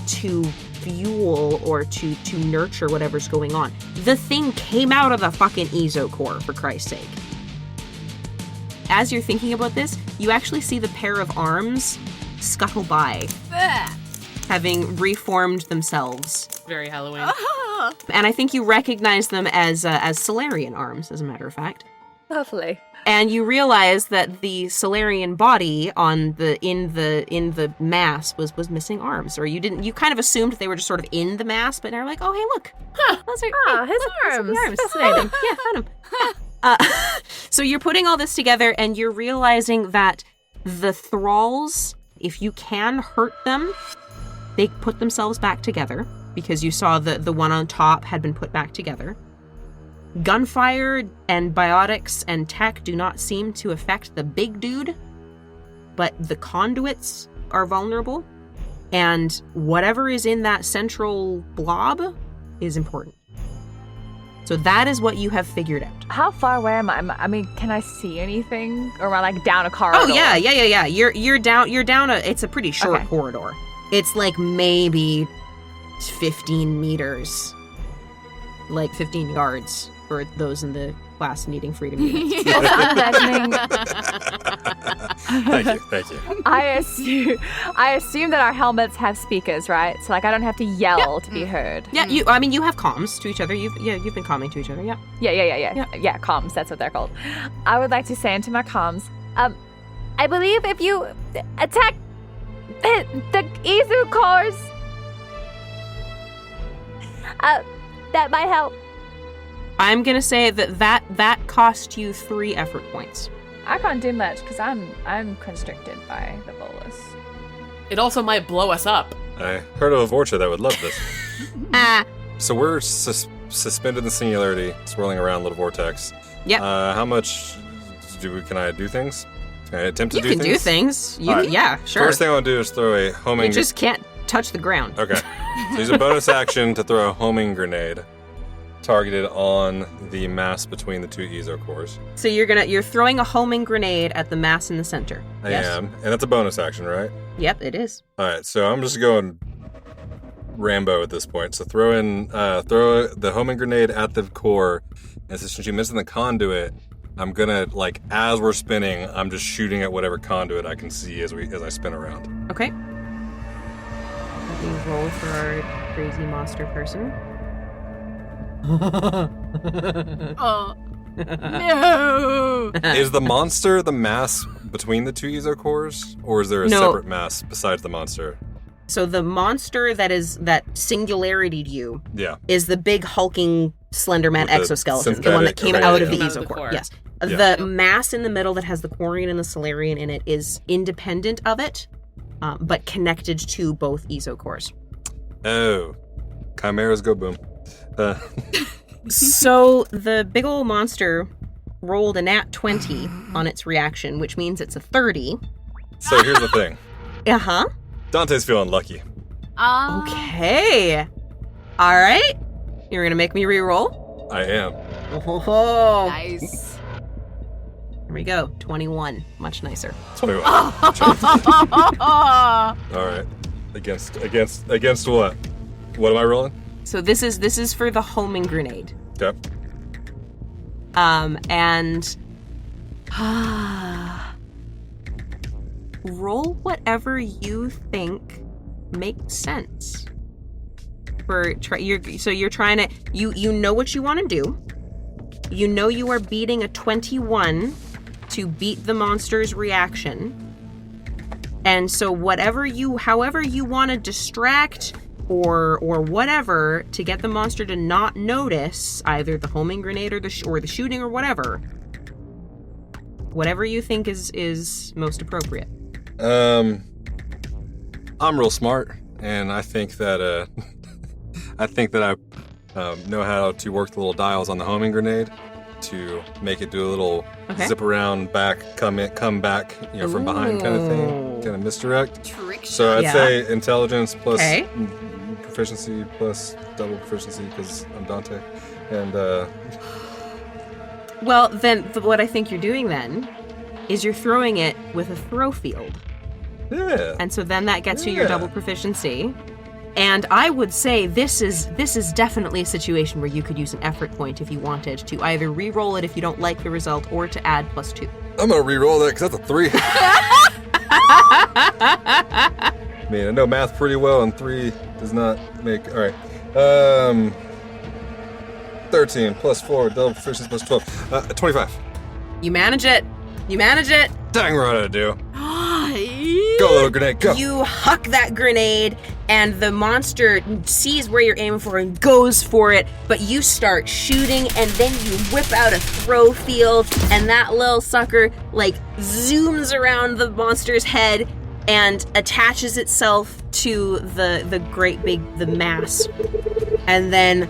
to fuel or to nurture whatever's going on. The thing came out of the fucking isocore, for Christ's sake. As you're thinking about this, you actually see the pair of arms scuttle by, having reformed themselves. Very Halloween. And I think you recognize them as Solarian arms, as a matter of fact. Lovely. And you realize that the Solarian body in the mass was missing arms, or you kind of assumed they were just sort of in the mass, but now you're like, oh hey look, those are His arms. Fascinating. Yeah, found them. So you're putting all this together, and you're realizing that the thralls, if you can hurt them, they put themselves back together, because you saw the one on top had been put back together. Gunfire and biotics and tech do not seem to affect the big dude, but the conduits are vulnerable, and whatever is in that central blob is important. So that is what you have figured out. How far away am I? I mean, can I see anything? Or am I like down a corridor? Oh yeah. You're down it's a pretty short corridor. It's like maybe 15 meters, like 15 yards for those in the class needing freedom units. I'm imagining. Thank you. I assume that our helmets have speakers, right? So like I don't have to yell to be heard. Yeah, you have comms to each other. You've been comming to each other. Yeah. Yeah, comms. That's what they're called. I would like to say into my comms, I believe if you attack the Izu cores, that might help. I'm gonna say that cost you 3 effort points. I can't do much because I'm constricted by the bolus. It also might blow us up. I heard of a Vorcha that would love this. So we're suspended in the singularity, swirling around little vortex. Yep. How much can I do things? Can I attempt to do things? You can do things. Right. Yeah, sure. First thing I want to do is throw a homing... You just can't touch the ground. Okay. So use a bonus action to throw a homing grenade targeted on the mass between the 2 Ezo cores. So you're throwing a homing grenade at the mass in the center. I am. And that's a bonus action, right? Yep, it is. Alright, so I'm just going Rambo at this point. So throw the homing grenade at the core, and since you missed the conduit, I'm gonna, like, as we're spinning, I'm just shooting at whatever conduit I can see as I spin around. Okay. Let me roll for our crazy monster person. Oh. No! Is the monster the mass between the 2 Ezo cores, or is there a separate mass besides the monster? So the monster that singularitied you is the big hulking Slenderman exoskeleton, the one that came out of the Ezo core. Yes. Yeah. The mass in the middle that has the Quarian and the Solarian in it is independent of it, but connected to both Ezo cores. Oh. Chimeras go boom. So the big old monster rolled a nat 20 on its reaction, which means it's a 30. So here's the thing. Uh-huh. Dante's feeling lucky. Okay. All right. You're going to make me re-roll? I am. Oh. Nice. we go. 21. Much nicer. 21. All right. Against what? What am I rolling? So this is for the homing grenade. Okay. And roll whatever you think makes sense. You're trying to you know what you want to do. You know you are beating a 21 to beat the monster's reaction. And so however you want to distract or whatever to get the monster to not notice either the homing grenade or the shooting or whatever you think is most appropriate. I'm real smart, and I think that I know how to work the little dials on the homing grenade to make it do a little zip around back, come back, from behind kind of thing, kind of misdirect. Trick. So I'd say intelligence plus proficiency plus double proficiency because I'm Dante, and well, then what I think you're doing then is you're throwing it with a throw field. Yeah. And so then that gets you your double proficiency. And I would say this is definitely a situation where you could use an effort point if you wanted to either re-roll it if you don't like the result or to add +2. I'm gonna re-roll that because that's a 3. Man, I know math pretty well, and 3 does not make... All right. 13 plus 4, double proficiency plus 12. 25. You manage it. Dang right I do. Go, little grenade, go. You huck that grenade, and the monster sees where you're aiming for and goes for it, but you start shooting, and then you whip out a throw field, and that little sucker, zooms around the monster's head and attaches itself to the mass. And then...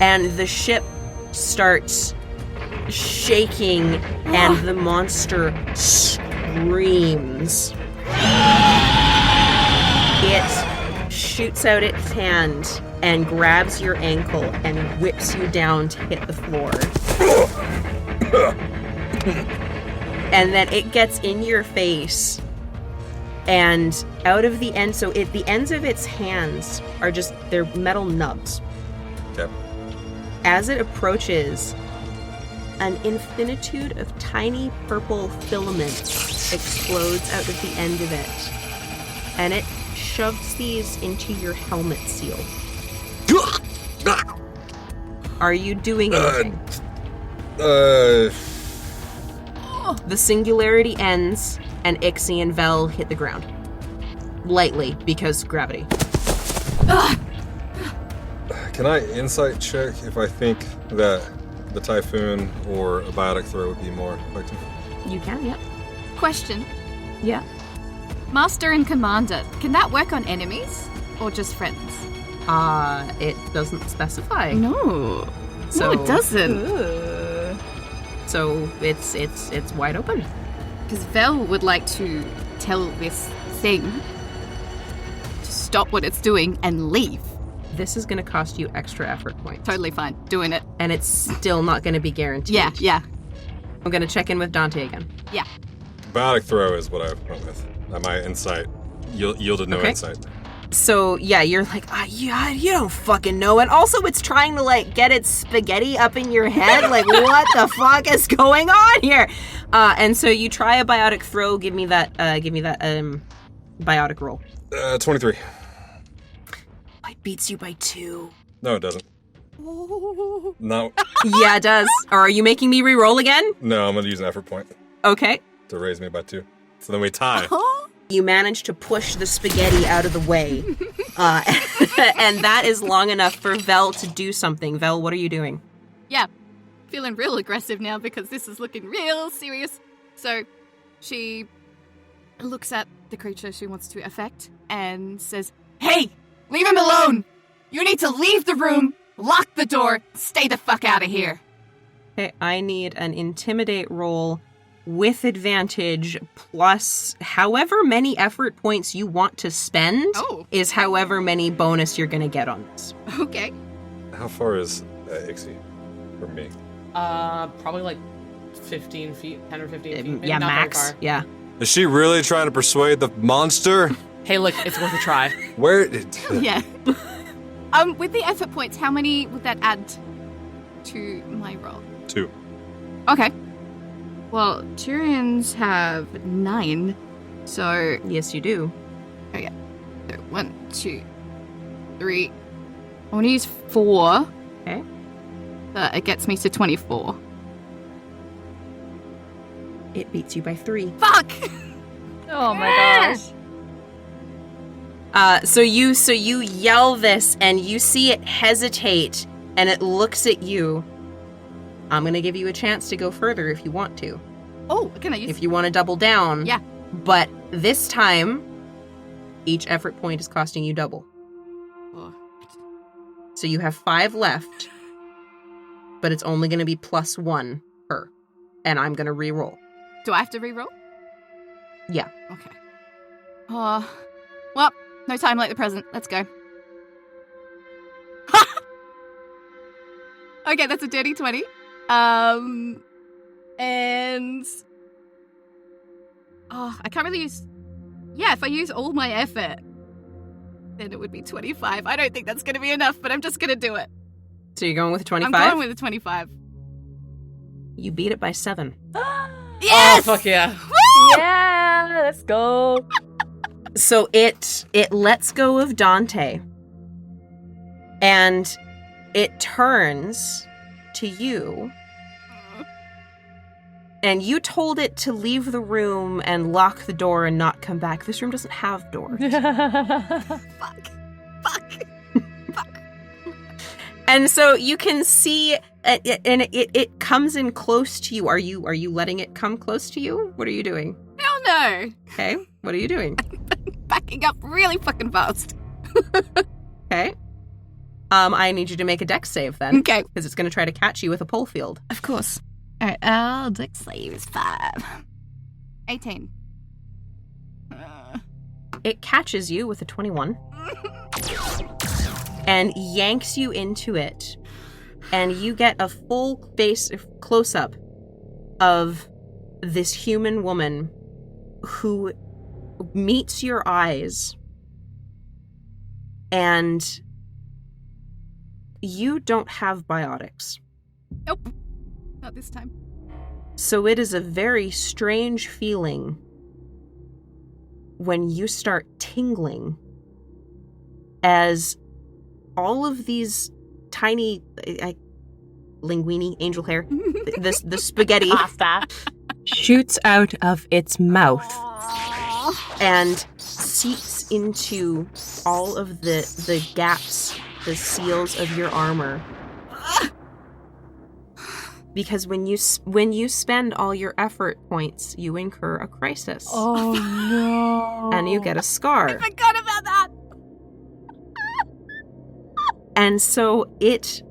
And the ship starts shaking, and the monster screams. It shoots out its hand and grabs your ankle and whips you down to hit the floor. And then it gets in your face, and out of the end, the ends of its hands are they're metal nubs. Okay. As it approaches, an infinitude of tiny purple filaments explodes out of the end of it, and it shoves these into your helmet seal. Are you doing anything? The singularity ends, and Ixi and Vel hit the ground. Lightly, because gravity. Can I insight check if I think that the typhoon or a biotic throw would be more effective? You can, yeah. Question. Yeah. Master and Commander, can that work on enemies or just friends? It doesn't specify. No. So, no, it doesn't. So it's wide open. Because Vel would like to tell this thing to stop what it's doing and leave. This is going to cost you extra effort points. Totally fine. Doing it. And it's still not going to be guaranteed. Yeah. I'm going to check in with Dante again. Yeah. Biotic throw is what I went with. My insight yielded no insight. So, yeah, you're like, you don't fucking know. And also it's trying to, get its spaghetti up in your head. What the fuck is going on here? And so you try a biotic throw. Give me that biotic roll. 23. It beats you by 2. No, it doesn't. No. Yeah, it does. Or are you making me re-roll again? No, I'm going to use an effort point. Okay. To raise me by 2. So then we tie. You manage to push the spaghetti out of the way. And that is long enough for Vel to do something. Vel, what are you doing? Yeah. Feeling real aggressive now because this is looking real serious. So she looks at the creature she wants to affect and says, "Hey, leave him alone! You need to leave the room, lock the door, stay the fuck out of here." Okay, I need an intimidate roll with advantage plus however many effort points you want to spend is however many bonus you're going to get on this. Okay. How far is Ixi from me? Probably 15 feet, 10 or 15 feet. Maybe Yeah, not very max. far. Yeah. Is she really trying to persuade the monster? Hey, look, it's worth a try. Where? Yeah. With the effort points, how many would that add to my roll? 2. Okay. Well, Turians have 9, so... Yes, you do. Okay. So 1, 2, 3. I want to use 4. Okay. It gets me to 24. It beats you by 3. Fuck! Oh my gosh. So you yell this, and you see it hesitate, and it looks at you. I'm gonna give you a chance to go further if you want to. Oh, can I use... If you want to double down. Yeah. But this time, each effort point is costing you double. Oh. So you have 5 left, but it's only gonna be +1 per. And I'm gonna re-roll. Do I have to re-roll? Yeah. Okay. Well, no time like the present. Let's go. Okay, that's a dirty 20. And... Oh, I can't really use... Yeah, if I use all my effort, then it would be 25. I don't think that's going to be enough, but I'm just going to do it. So you're going with a 25? I'm going with a 25. You beat it by 7. Yes! Oh, fuck yeah. Woo! Yeah, let's go. So it lets go of Dante, and it turns to you, and you told it to leave the room and lock the door and not come back. This room doesn't have doors. Fuck. And so you can see, and it comes in close to you. Are you letting it come close to you? What are you doing? Hell no. Okay, what are you doing? Backing up really fucking fast. Okay. I need you to make a dex save then. Okay. Because it's going to try to catch you with a pole field. Of course. Alright, dex save is 5. 18. It catches you with a 21 and yanks you into it. And you get a full face close-up of this human woman who meets your eyes, and you don't have biotics. Nope. Not this time. So it is a very strange feeling when you start tingling as all of these tiny linguini, angel hair, the spaghetti shoots out of its mouth and seeps into all of the gaps, the seals of your armor. Because when you spend all your effort points, you incur a crisis. Oh no. And you get a scar. I forgot about that. And so it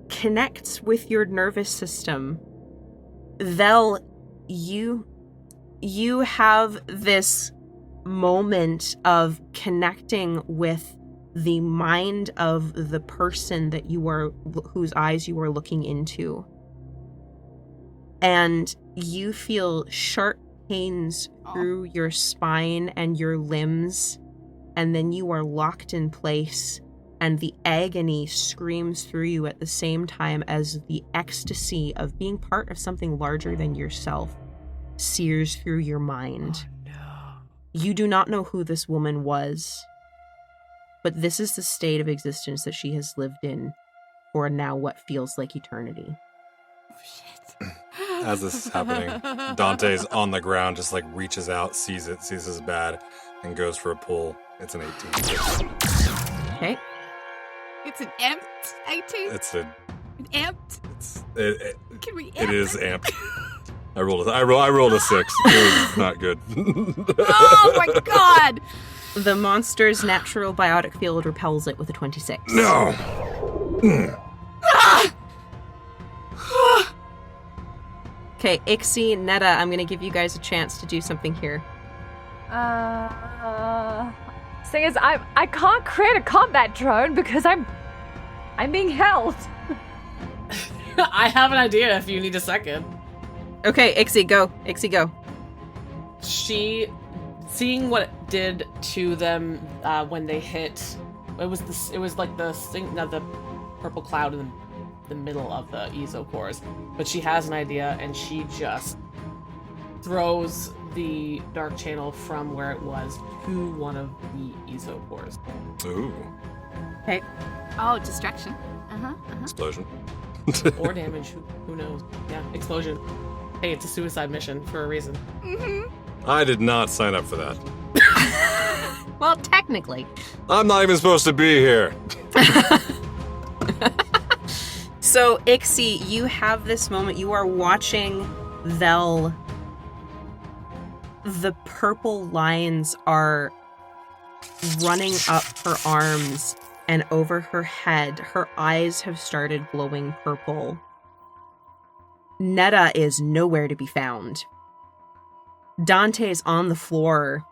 connects with your nervous system. Vel, you have this moment of connecting with the mind of the person that whose eyes you are looking into. And you feel sharp pains through your spine and your limbs, and then you are locked in place, and the agony screams through you at the same time as the ecstasy of being part of something larger than yourself sears through your mind. Oh, no. You do not know who this woman was, but this is the state of existence that she has lived in for now what feels like eternity. Oh, shit. As this is happening, Dante's on the ground, just like reaches out, sees it's bad, and goes for a pull. It's an 18. Okay. It's an amped 18? It's an amped? Can we amp It is amped. I rolled a 6. It was not good. Oh my god! The monster's natural biotic field repels it with a 26. No! Okay, Ixi, Netta, I'm going to give you guys a chance to do something here. Thing is, I can't create a combat drone because I'm being held. I have an idea if you need a second. Okay, Ixi, go. Ixi, go. She, seeing what it did to them when they hit, it was like the purple cloud in the middle of the Ezo cores. But she has an idea, and she just throws the dark channel from where it was to one of the Ezo cores. Ooh. Okay. Oh, distraction. Explosion. Or damage, who knows? Yeah, explosion. Hey, it's a suicide mission for a reason. I did not sign up for that. Well, technically. I'm not even supposed to be here. So, Ixi, you have this moment. You are watching Vel. The purple lines are running up her arms and over her head. Her eyes have started glowing purple. Netta is nowhere to be found. Dante's on the floor.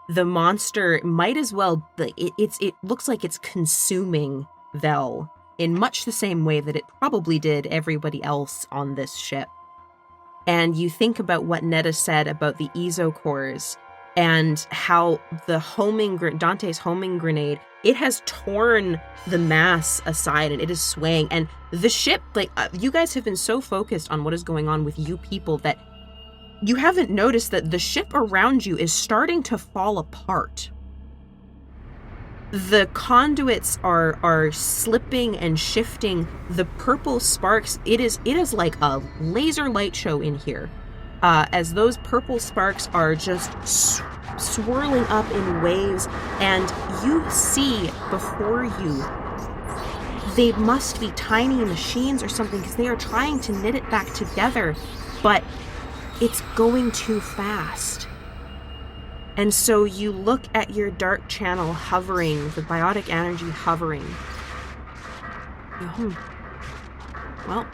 The monster might as well... It looks like it's consuming Vel in much the same way that it probably did everybody else on this ship. And you think about what Netta said about the Ezo cores and how the Dante's homing grenade, it has torn the mass aside and it is swaying. And the ship, you guys have been so focused on what is going on with you people that you haven't noticed that the ship around you is starting to fall apart. The conduits are slipping and shifting. The purple sparks, it is like a laser light show in here. As those purple sparks are just swirling up in waves, and you see before you, they must be tiny machines or something, because they are trying to knit it back together, but it's going too fast. And so you look at your dark channel hovering, the biotic energy hovering. Well,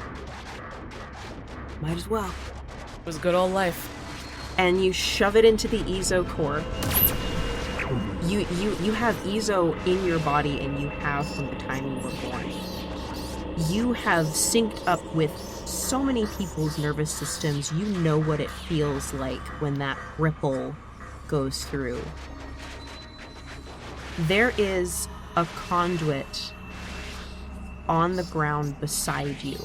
might as well. It was good old life. And you shove it into the Ezo core. You have Ezo in your body, and you have from the time you were born. You have synced up with so many people's nervous systems. You know what it feels like when that ripple goes through. There is a conduit on the ground beside you.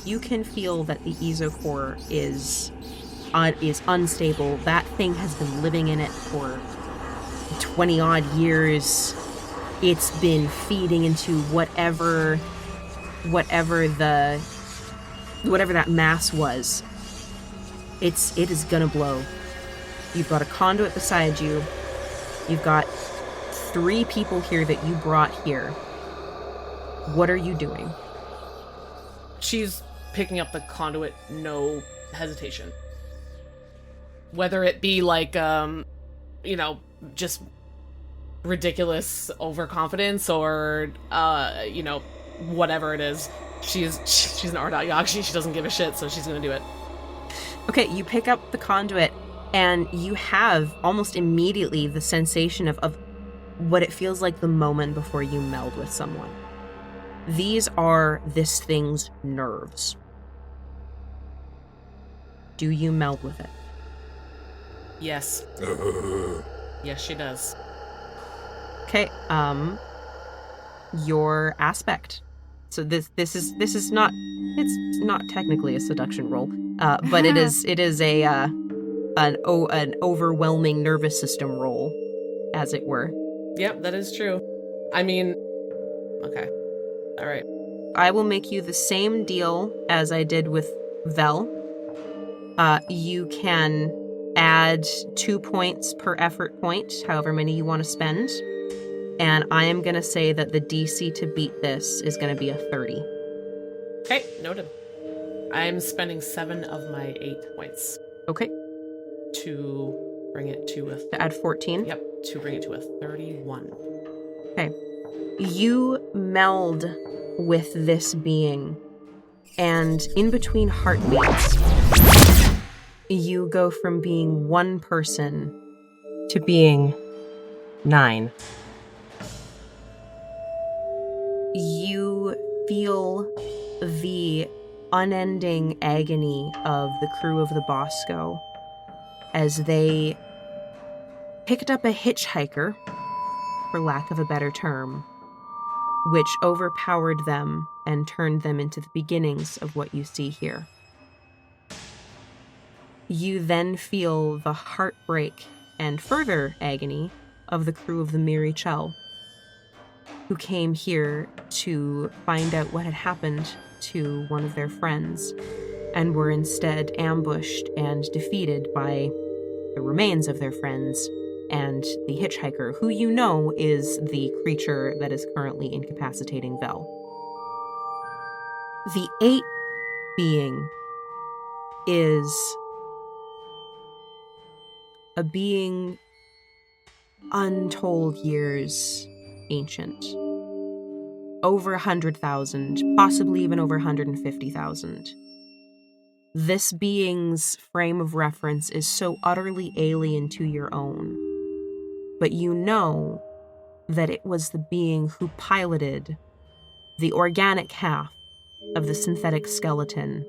You can feel that the Ezo core is unstable. That thing has been living in it for 20 odd years. It's been feeding into whatever that mass was. It is gonna blow. You've got a conduit beside you. You've got 3 people here that you brought here. What are you doing? She's picking up the conduit, no hesitation. Whether it be just ridiculous overconfidence or, whatever it is. She's an Ardot Yakshi. She doesn't give a shit, so she's gonna do it. Okay, you pick up the conduit, and you have almost immediately the sensation of what it feels like the moment before you meld with someone. These are this thing's nerves. Do you meld with it? Yes. Yes, she does. Okay, your aspect. So this is not, it's not technically a seduction roll, but it is an overwhelming nervous system roll, as it were. Yep, that is true. I mean, okay. All right. I will make you the same deal as I did with Vel. You can add 2 points per effort point, however many you want to spend. And I am going to say that the DC to beat this is going to be a 30. Okay, noted. I'm spending 7 of my 8 points. Okay. To bring it to a... To add 14? Yep, to bring it to a 31. Okay. You meld with this being, and in between heartbeats, you go from being 1 person to being 9. You feel the unending agony of the crew of the Bosco as they picked up a hitchhiker, for lack of a better term, which overpowered them and turned them into the beginnings of what you see here. You then feel the heartbreak and further agony of the crew of the Miri Chel, who came here to find out what had happened to one of their friends, and were instead ambushed and defeated by the remains of their friends and the hitchhiker, who you know is the creature that is currently incapacitating Vel. The 8th being is a being untold years ancient. Over 100,000, possibly even over 150,000. This being's frame of reference is so utterly alien to your own, but you know that it was the being who piloted the organic half of the synthetic skeleton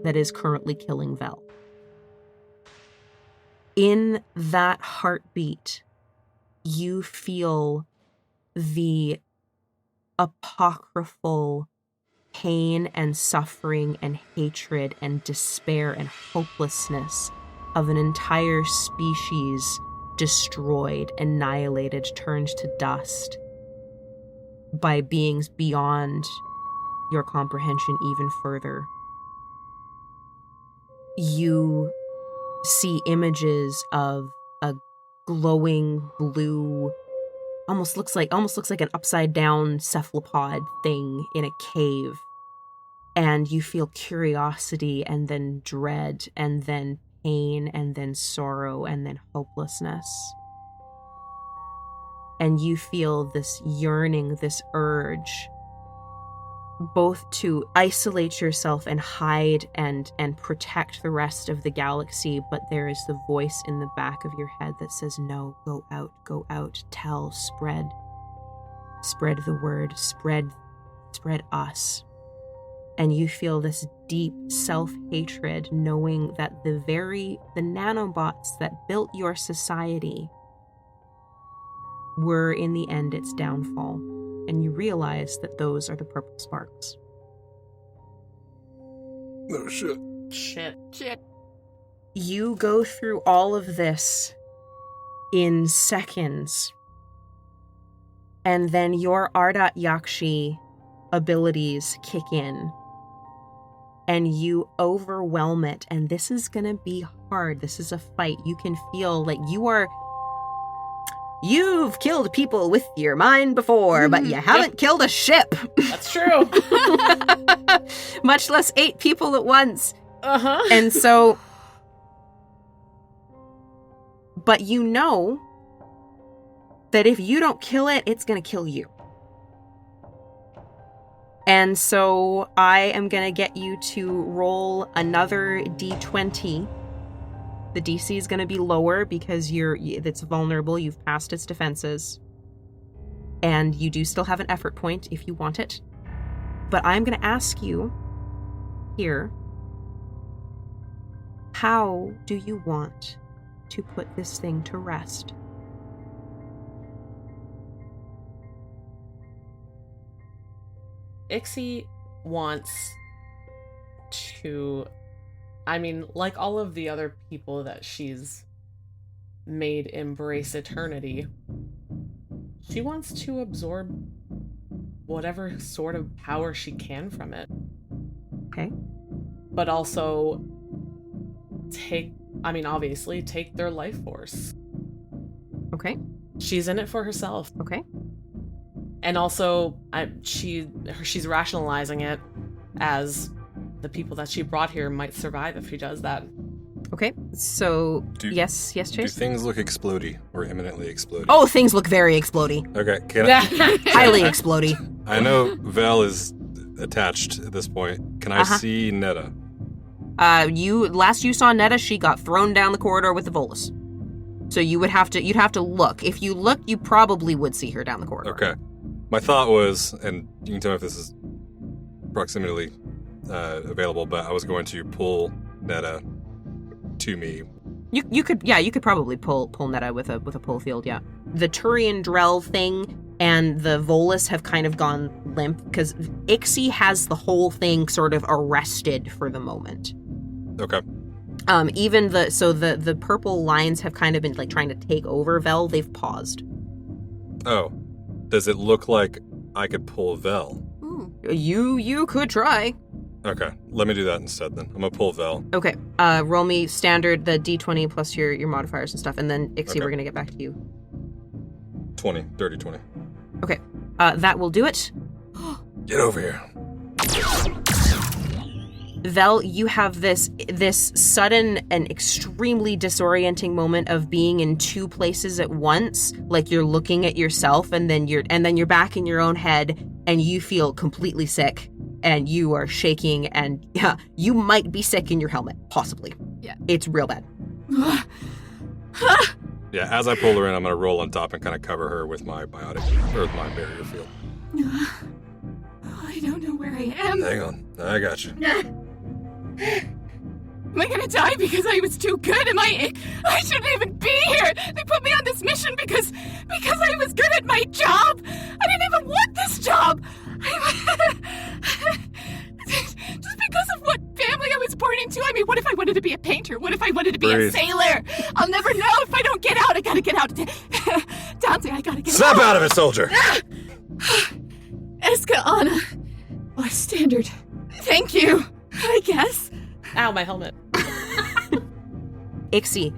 that is currently killing Vel. In that heartbeat, you feel the apocryphal pain and suffering and hatred and despair and hopelessness of an entire species destroyed, annihilated, turned to dust by beings beyond your comprehension even further. You see images of a glowing blue, almost looks like an upside down cephalopod thing in a cave, and you feel curiosity and then dread and then pain and then sorrow and then hopelessness. And you feel this yearning, this urge, both to isolate yourself and hide and protect the rest of the galaxy, but there is the voice in the back of your head that says, no, go out, tell, spread the word, spread us. And you feel this deep self-hatred, knowing that the nanobots that built your society were in the end its downfall. And you realize that those are the purple sparks. Oh, shit. Shit. You go through all of this in seconds. And then your Ardat Yakshi abilities kick in. And you overwhelm it. And this is going to be hard. This is a fight. You can feel like you've killed people with your mind before, but you haven't killed a ship. That's true. Much less 8 people at once. Uh-huh. And so, but you know that if you don't kill it, it's going to kill you. And so I am going to get you to roll another d20. The DC is going to be lower because it's vulnerable. You've passed its defenses. And you do still have an effort point if you want it. But I'm going to ask you here, how do you want to put this thing to rest? Ixi wants to, like all of the other people that she's made embrace eternity, she wants to absorb whatever sort of power she can from it. Okay. But also obviously take their life force. Okay. She's in it for herself. Okay. And also, she's rationalizing it as the people that she brought here might survive if she does that. Okay, so yes, Chase? Do things look explodey or imminently explodey? Oh, things look very explodey. Okay, Highly explodey. I know Vel is attached at this point. Can I see Netta? Last you saw Netta, she got thrown down the corridor with the Volus. So you'd have to look. If you look, you probably would see her down the corridor. Okay. My thought was, and you can tell me if this is approximately available, but I was going to pull Netta to me. You could probably pull Netta with a pull field, yeah. The Turian Drell thing and the Volus have kind of gone limp because Ixi has the whole thing sort of arrested for the moment. Okay. Even the purple lines have kind of been like trying to take over Vel. They've paused. Oh, does it look like I could pull Vel? You could try. Okay, let me do that instead then. I'm gonna pull Vel. Okay, roll me standard, the d20 plus your modifiers and stuff, and then Ixi, we're gonna get back to you. 20, dirty 20. Okay, that will do it. Get over here. Vel, you have this sudden and extremely disorienting moment of being in two places at once. Like you're looking at yourself, and then you're back in your own head, and you feel completely sick. And you are shaking, and you might be sick in your helmet, possibly. Yeah. It's real bad. Yeah, as I pull her in, I'm going to roll on top and kind of cover her with my biotic, or with my barrier field. I don't know where I am. Hang on, I got you. Am I gonna die because I was too good? I shouldn't even be here! They put me on this mission because I was good at my job! I didn't even want this job! Just because of what family I was born into. I mean, what if I wanted to be a painter? What if I wanted to be a sailor? I'll never know if I don't get out. I gotta get out. Dante, I gotta get Snap out. out of it, soldier! Eska Anna. Or standard. Thank you, I guess. Ow, my helmet. Ixi,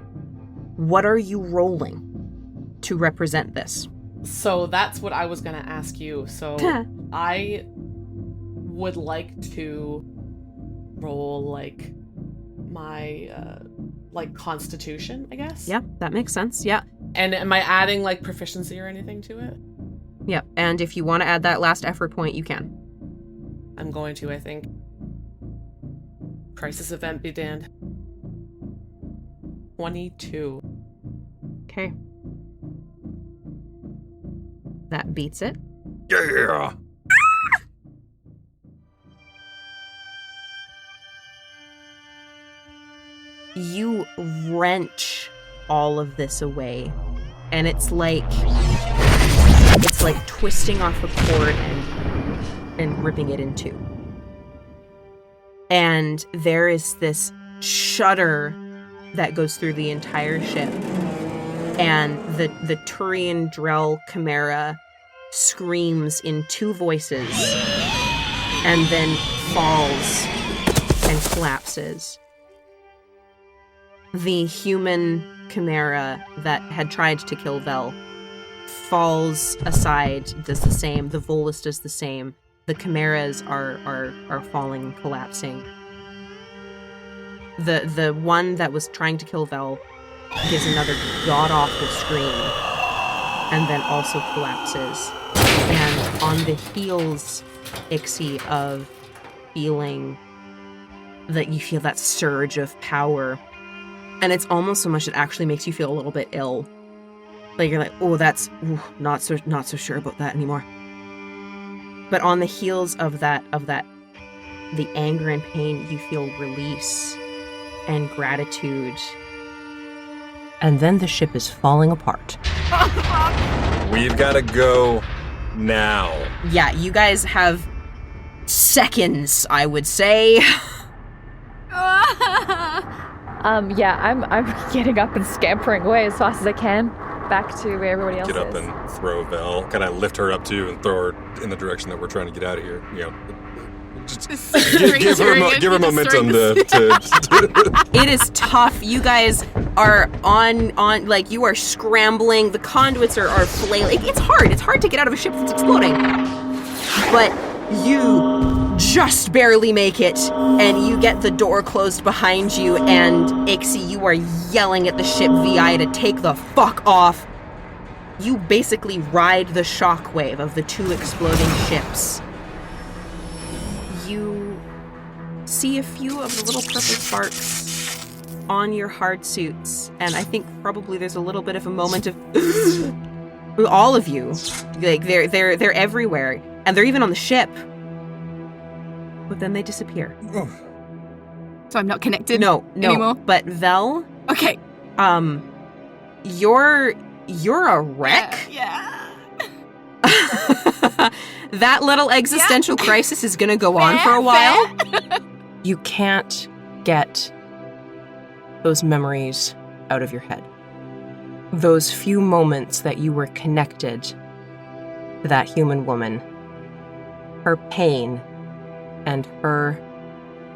what are you rolling to represent this? So that's what I was going to ask you. So I would like to roll, like, my, constitution, I guess? Yeah, that makes sense, yeah. And am I adding, like, proficiency or anything to it? Yeah, and if you want to add that last effort point, you can. I'm going to, I think. Crisis event be damned. 22. Okay. That beats it. Yeah! You wrench all of this away, and it's like twisting off a cord and ripping it in two. And there is this shudder that goes through the entire ship. And the Turian Drell Chimera screams in two voices and then falls and collapses. The human Chimera that had tried to kill Vel falls aside, does the same. The Volus does the same. The chimeras are falling, collapsing. The one that was trying to kill Vel gives another god-awful scream and then also collapses. And on the heels, Ixi, of feeling that you feel that surge of power, and it's almost so much it actually makes you feel a little bit ill. Like you're like, oh, that's not so sure about that anymore. But on the heels of that, the anger and pain, you feel release and gratitude. And then the ship is falling apart. We've got to go now. Yeah, you guys have seconds, I would say. Yeah, I'm getting up and scampering away as fast as I can, back to where everybody else is. Get up and throw Vel. Can I lift her up too and throw her in the direction that we're trying to get out of here? You know, just give her momentum to It is tough. You guys are on like you are scrambling. The conduits are flailing. It's hard to get out of a ship that's exploding. But you just barely make it, and you get the door closed behind you, and Ixi, you are yelling at the ship VI to take the fuck off. You basically ride the shockwave of the two exploding ships. You see a few of the little purple sparks on your hard suits, and I think probably there's a little bit of a moment of all of you. Like they're everywhere, and they're even on the ship. but then they disappear. So I'm not connected No, anymore? but Vel, Okay. you're a wreck. Yeah. That little existential crisis is gonna go on for a while. You can't get those memories out of your head. Those few moments that you were connected to that human woman, her pain and her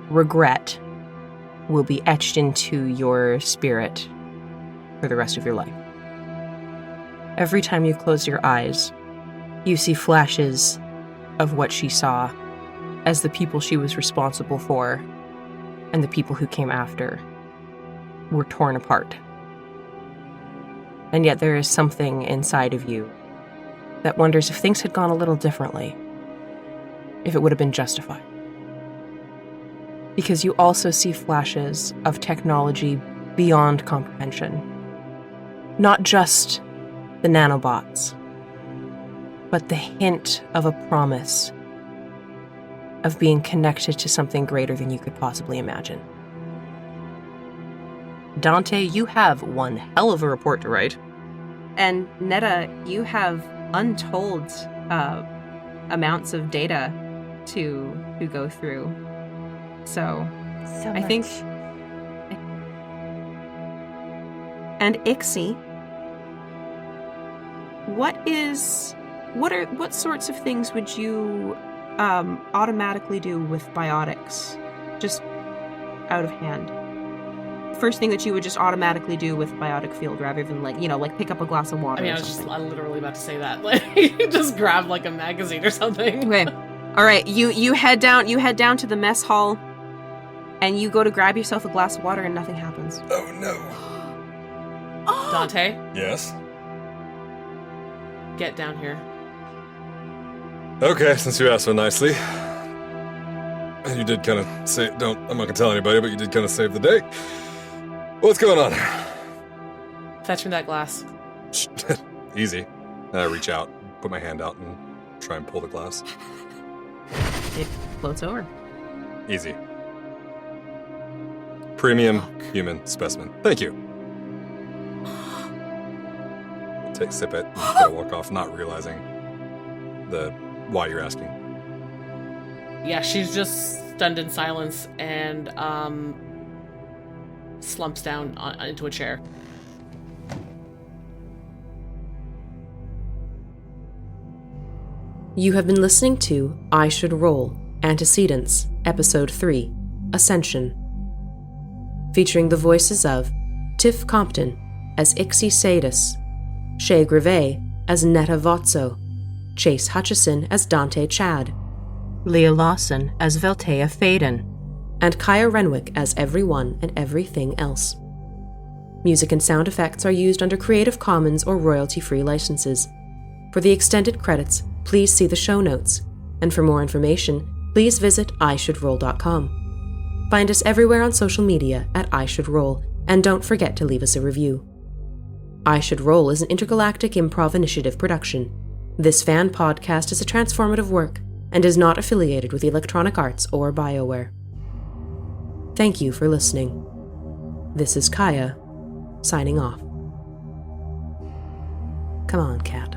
regret will be etched into your spirit for the rest of your life. Every time you close your eyes, you see flashes of what she saw as the people she was responsible for and the people who came after were torn apart. And yet there is something inside of you that wonders if things had gone a little differently, if it would have been justified. Because you also see flashes of technology beyond comprehension. Not just the nanobots, but the hint of a promise of being connected to something greater than you could possibly imagine. Dante, you have one hell of a report to write. And Netta, you have untold amounts of data to go through. So I think. And Ixi, what sorts of things would you automatically do with biotics, just out of hand? First thing that you would just automatically do with biotic field, rather than like pick up a glass of water. I mean, or I was something. I'm literally about to say that. Like, just grab like a magazine or something. Okay. All right. You head down to the mess hall, and you go to grab yourself a glass of water, and nothing happens. Oh no. Dante, Yes? get down here. Okay, since you asked so nicely. And you did kind of say, I'm not gonna tell anybody, but you did kind of save the day. What's going on? Fetch me that glass. Easy. And I reach out, put my hand out, and try and pull the glass. It floats over. Easy. Premium human specimen. Thank you. Sip it, and kind of walk off, not realizing why you're asking. Yeah, she's just stunned in silence and slumps down into a chair. You have been listening to I Should Roll, Antecedents, Episode 3, Ascension. Featuring the voices of Tiff Compton as Ixi Seidus, Grové as Netta Vozzo, Chase Hutchison as Dante Chad, Lea Lawson as Velteia Phaidon, and Kaya Renwick as everyone and everything else. Music and sound effects are used under Creative Commons or royalty-free licenses. For the extended credits, please see the show notes, and for more information, please visit ishouldroll.com. Find us everywhere on social media at I Should Roll, and don't forget to leave us a review. I Should Roll is an Intergalactic Improv Initiative production. This fan podcast is a transformative work and is not affiliated with Electronic Arts or BioWare. Thank you for listening. This is Kaya, signing off. Come on, cat.